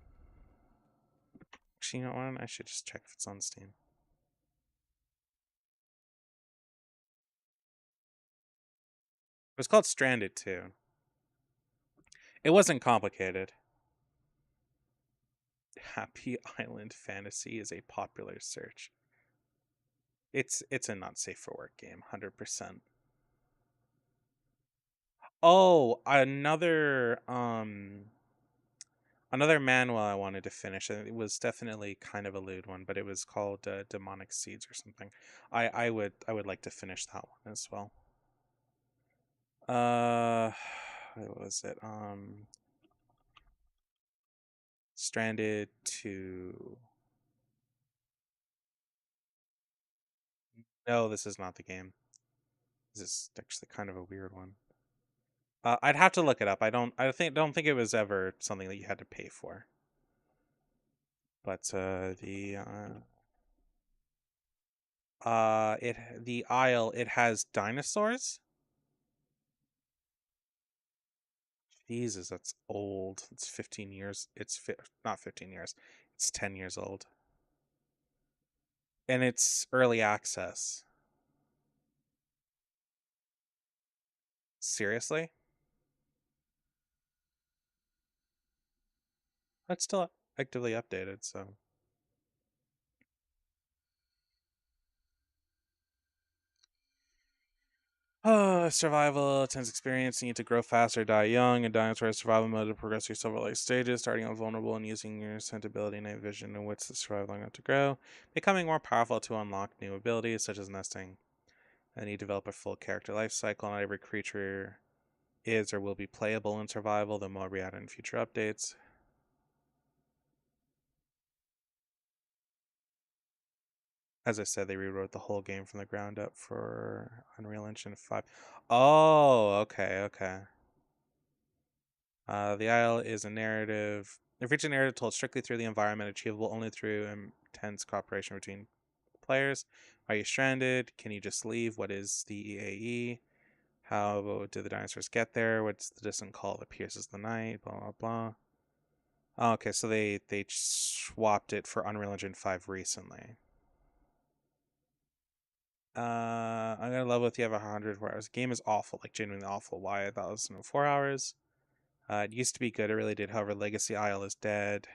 Actually, you know what? I should just check if it's on Steam. It was called Stranded too. It wasn't complicated. Happy Island Fantasy is a popular search. It's a not safe for work game, 100%. Oh, another manual I wanted to finish. And it was definitely kind of a lewd one, but it was called Demonic Seeds or something. I would like to finish that one as well. Uh, what was it? Stranded 2. No, this is not the game. This is actually kind of a weird one. I'd have to look it up. I don't think it was ever something that you had to pay for. But the Isle, it has dinosaurs. Jesus, that's old. It's 15 years. Not 15 years. It's 10 years old. And it's early access. Seriously? It's still actively updated, so. Oh, survival, intense experience. You need to grow fast or die young. A dinosaur survival mode to progress through several life stages, starting out vulnerable and using your scent ability, night vision, and wits to survive long enough to grow, becoming more powerful to unlock new abilities such as nesting. And you develop a full character life cycle. Not every creature is or will be playable in survival. The more we add in future updates. As I said, they rewrote the whole game from the ground up for Unreal Engine 5. Oh, okay, okay. The Isle is a narrative. It features a narrative told strictly through the environment, achievable only through intense cooperation between players. Are you stranded? Can you just leave? What is the EAE? How did the dinosaurs get there? What's the distant call that pierces the night? Blah blah blah. Oh, okay, so they swapped it for Unreal Engine 5 recently. I'm gonna love if you have 104 hours. The game is awful, like genuinely awful. Why I thought it was 4 hours. It used to be good. It really did. However, Legacy Isle is dead.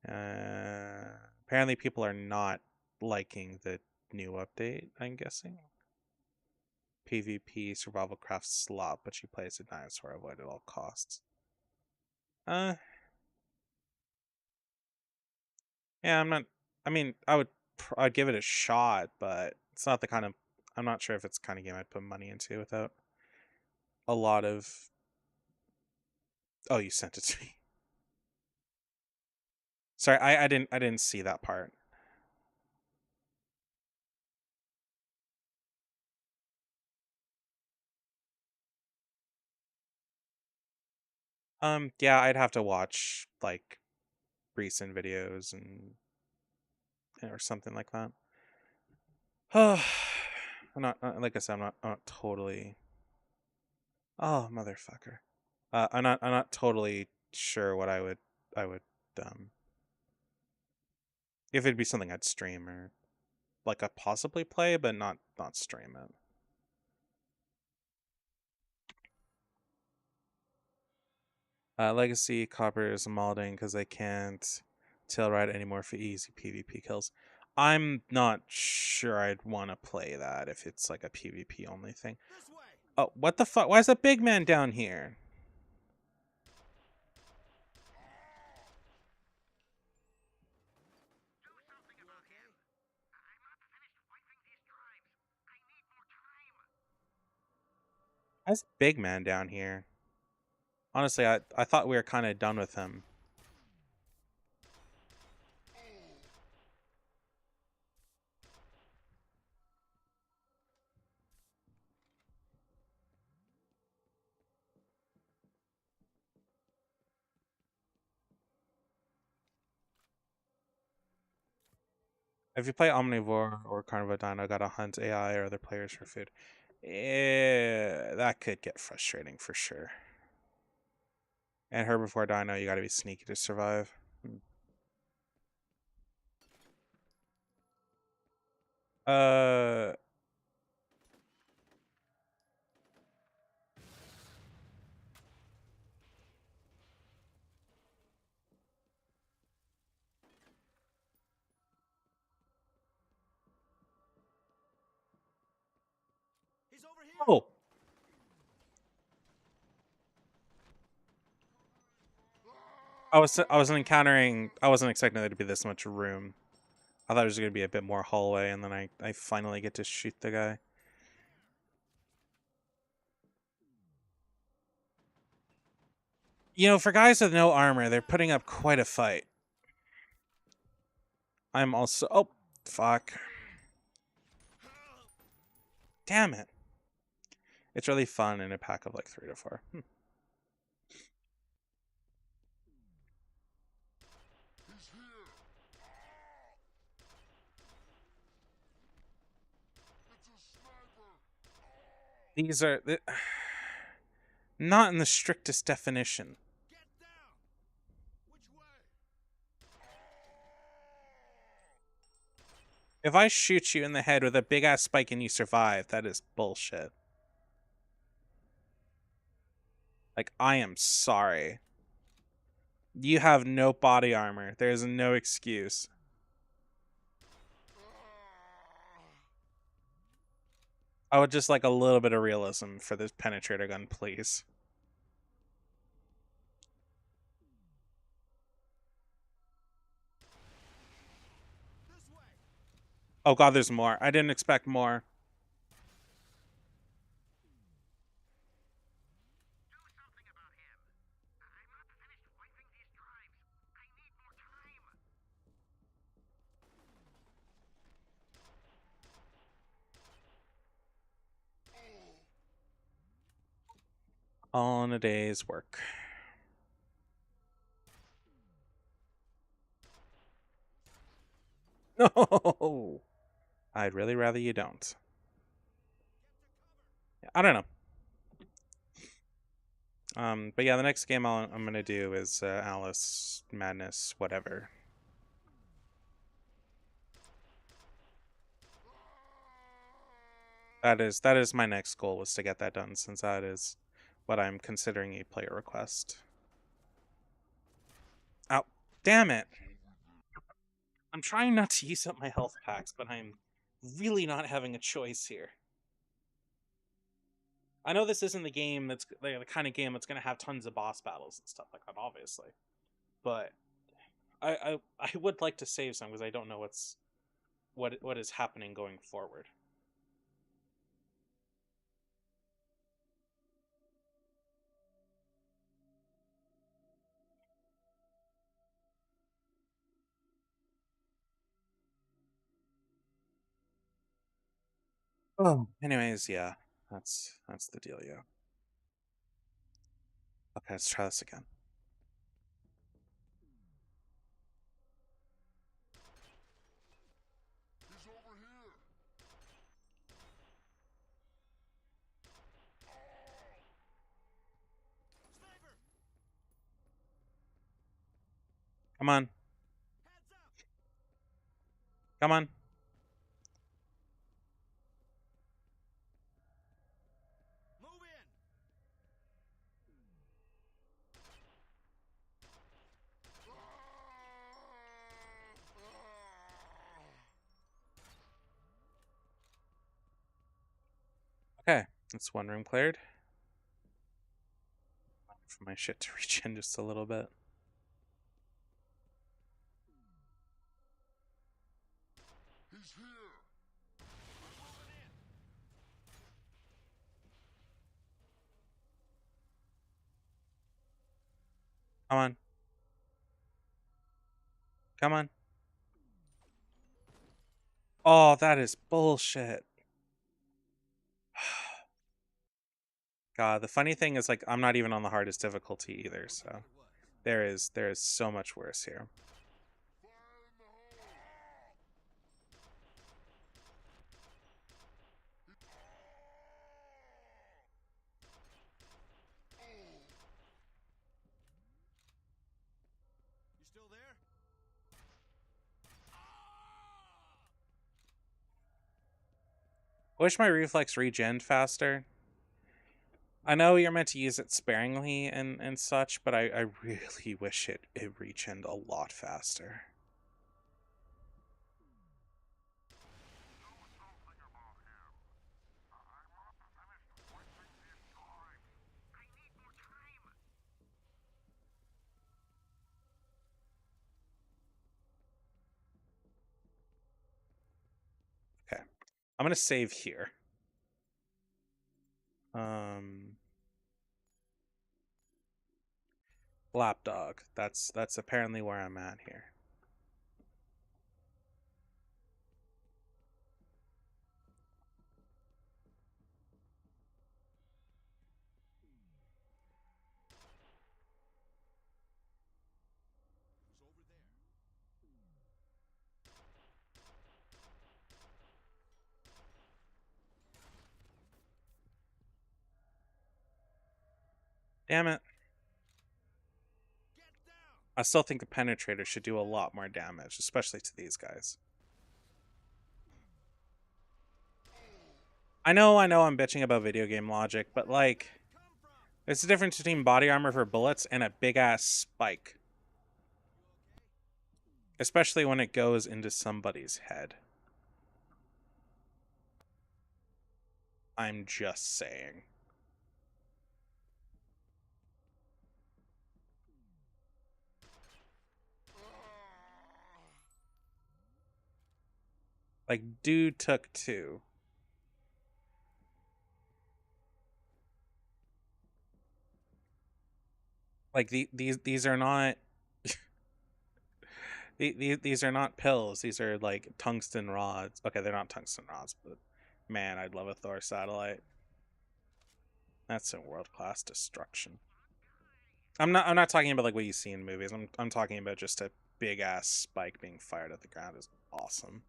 Apparently, people are not liking the new update. I'm guessing. PvP survival craft slot, but you play as a dinosaur. Avoid at all costs. Uh, yeah, I'm not. I mean, I'd give it a shot, but it's not the kind of. I'm not sure if it's the kind of game I'd put money into without a lot of. Oh, you sent it to me. Sorry, I didn't see that part. Yeah, I'd have to watch like recent videos and or something like that. Oh, I'm not like I said, I'm not totally. Oh, motherfucker. I'm not totally sure what I would um if it'd be something I'd stream or like a possibly play, but not stream it. Legacy Copper is modding because they can't tail ride anymore for easy PvP kills. I'm not sure I'd want to play that if it's like a PvP only thing. Oh, what the fuck? Why is a big man down here? Why is a big man down here? Honestly, I thought we were kind of done with him. If you play Omnivore or Carnivore Dino, gotta hunt AI or other players for food. That could get frustrating for sure. And Herbivore Dino, you gotta be sneaky to survive. Uh, oh, I wasn't expecting there to be this much room. I thought it was gonna be a bit more hallway, and then I finally get to shoot the guy. You know, for guys with no armor, they're putting up quite a fight. I'm also fuck. Damn it. It's really fun in a pack of like 3 to 4. These are not in the strictest definition. If I shoot you in the head with a big ass spike and you survive, that is bullshit. Like, I am sorry. You have no body armor. There's no excuse. I would just like a little bit of realism for this penetrator gun, please. Oh god, there's more. I didn't expect more. All in a day's work. No! I'd really rather you don't. I don't know. But yeah, the next game I'm gonna do is Alice Madness, whatever. That is my next goal, was to get that done, since that is what I'm considering a player request. Oh, damn it! I'm trying not to use up my health packs, but I'm really not having a choice here. I know this isn't the game that's the kind of game that's going to have tons of boss battles and stuff like that, obviously, but I would like to save some because I don't know what is happening going forward. Oh, anyways, yeah, that's the deal, yeah. Okay, let's try this again. Come on. Come on. Okay, that's one room cleared. For my shit to reach in just a little bit. Come on. Come on. Oh, that is bullshit. God, the funny thing is, like, I'm not even on the hardest difficulty either, so there is so much worse here. You still there? I wish my reflex regened faster. I know you're meant to use it sparingly and such, but I really wish it regened a lot faster. Okay. I'm gonna save here. Um Lapdog. That's apparently where I'm at here. It was over there. Damn it. Get down! I still think the penetrator should do a lot more damage, especially to these guys. I know I'm bitching about video game logic, but like, Come from? there's a difference between body armor for bullets and a big ass spike. You okay? Especially when it goes into somebody's head. I'm just saying. Like, dude took two. Like these are not these are not pills. These are like tungsten rods. Okay, they're not tungsten rods, but man, I'd love a Thor satellite. That's some world class destruction. I'm not talking about like what you see in movies. I'm talking about just a big ass spike being fired at the ground is awesome.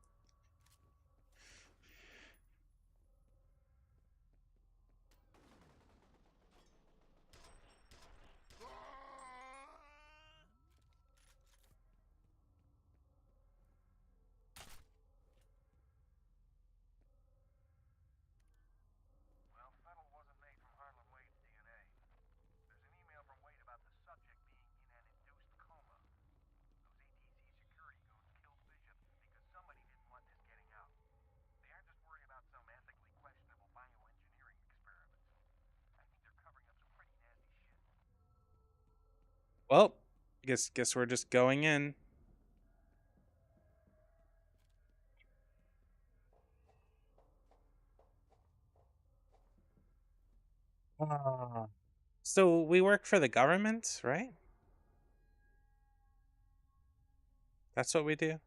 Well, Fennel wasn't made from Harlan Wade's DNA. There's an email from Wade about the subject being in an induced coma. Those ATC security goons killed Bishop because somebody didn't want this getting out. They aren't just worried about some ethically questionable bioengineering experiments. I think they're covering up some pretty nasty shit. Well, guess we're just going in. Ah. So we work for the government, right? That's what we do.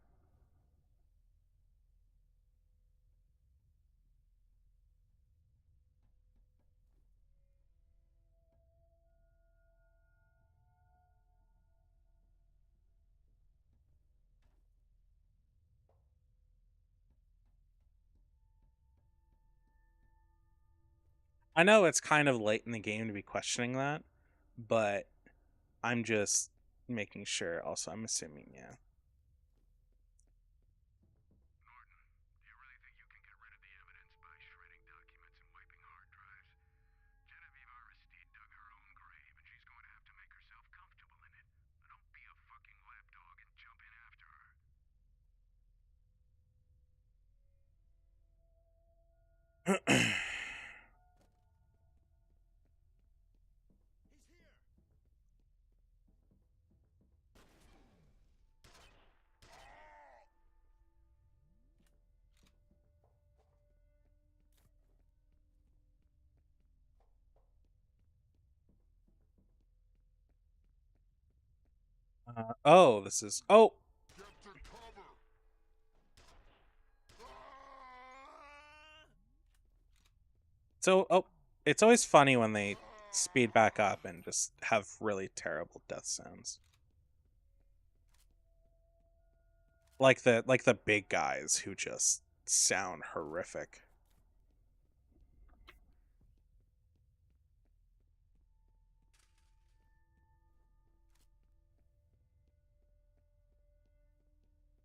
I know it's kind of late in the game to be questioning that, but I'm just making sure. Also, I'm assuming, yeah. Norton, do you really think you can get rid of the evidence by shredding documents and wiping hard drives? Genevieve Aristide dug her own grave, and she's going to have to make herself comfortable in it. Don't be a fucking lapdog and jump in after her. He's here! Oh, this is. Oh! Get to cover! So, oh. It's always funny when they speed back up and just have really terrible death sounds. Like the big guys who just sound horrific.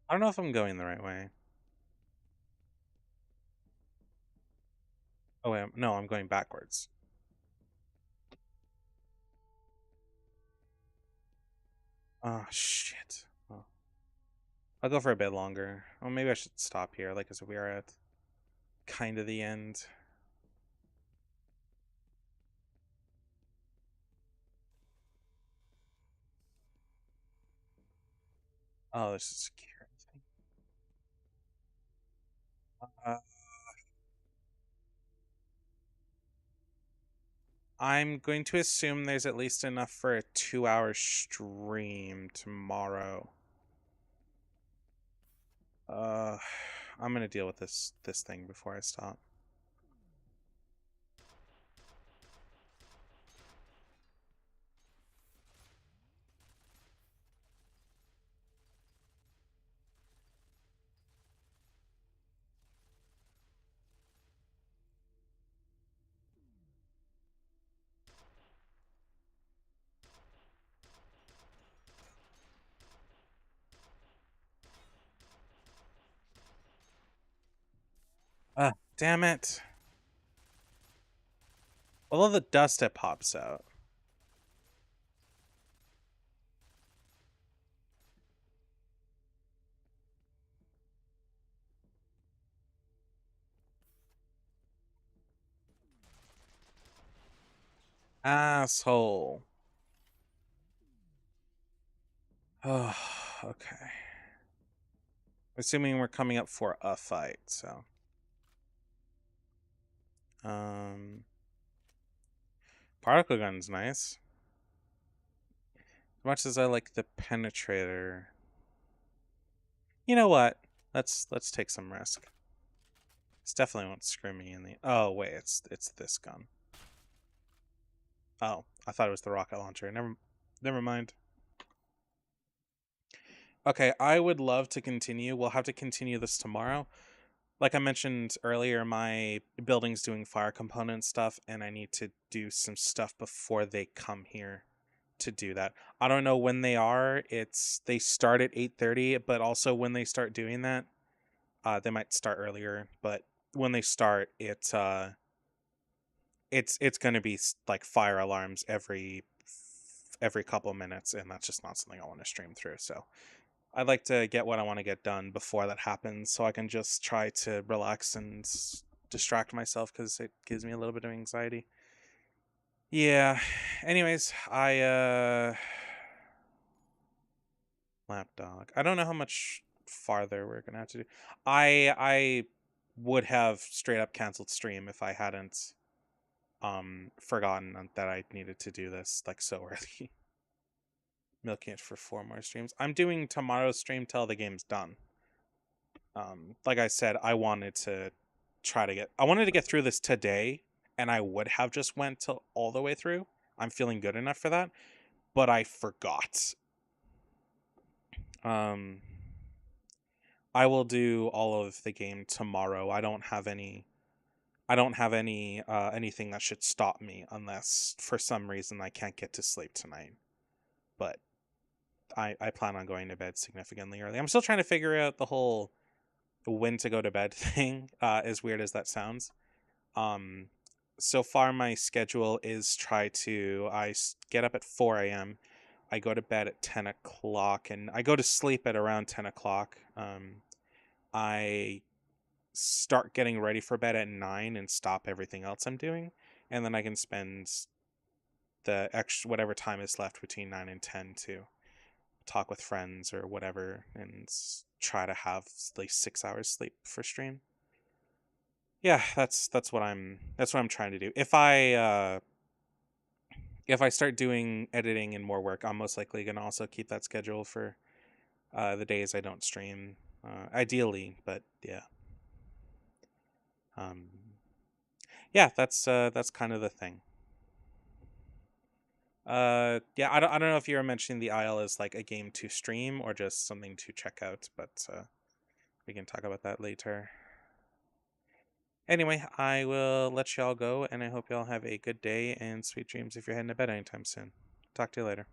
I don't know if I'm going the right way. Oh wait, no, I'm going backwards. Oh shit. Oh. I'll go for a bit longer. Oh, maybe I should stop here, like as we are at kind of the end. Oh, there's a security thing. Uh, I'm going to assume there's at least enough for a 2-hour stream tomorrow. Uh, I'm gonna deal with this thing before I stop. Damn it! Although the dust it pops out. Asshole. Oh, okay. Assuming we're coming up for a fight, so. Um, Particle gun's nice. As much as I like the penetrator. You know what? Let's take some risk. This definitely won't screw me in the. Oh wait, it's this gun. Oh, I thought it was the rocket launcher. Never mind. Okay, I would love to continue. We'll have to continue this tomorrow. Like I mentioned earlier, my building's doing fire component stuff, and I need to do some stuff before they come here to do that. I don't know when they are. They start at 8:30, but also when they start doing that, they might start earlier. But when they start, it's going to be like fire alarms every couple minutes, and that's just not something I want to stream through. So I'd like to get what I want to get done before that happens, so I can just try to relax and distract myself because it gives me a little bit of anxiety. Yeah. Anyways, lapdog. I don't know how much farther we're gonna have to do. I would have straight up canceled stream if I hadn't forgotten that I needed to do this like so early. Milking it for 4 more streams. I'm doing tomorrow's stream till the game's done. Like I said, I wanted to get through this today, and I would have just went till all the way through. I'm feeling good enough for that, but I forgot. Um, I will do all of the game tomorrow. I don't have any I don't have anything that should stop me unless for some reason I can't get to sleep tonight. But I plan on going to bed significantly early. I'm still trying to figure out the whole when to go to bed thing, as weird as that sounds. Um, so far, my schedule is get up at 4 a.m. I go to bed at 10 o'clock, and I go to sleep at around 10 o'clock. I start getting ready for bed at 9 and stop everything else I'm doing, and then I can spend the extra whatever time is left between 9 and 10 to talk with friends or whatever, and try to have like 6 hours sleep for stream. Yeah, that's what I'm trying to do. If I start doing editing and more work, I'm most likely gonna also keep that schedule for the days I don't stream, ideally. But yeah, um, yeah, that's kind of the thing. Yeah, I don't know if you were mentioning the Isle is like a game to stream or just something to check out, but we can talk about that later. Anyway, I will let y'all go, and I hope y'all have a good day and sweet dreams if you're heading to bed anytime soon. Talk to you later.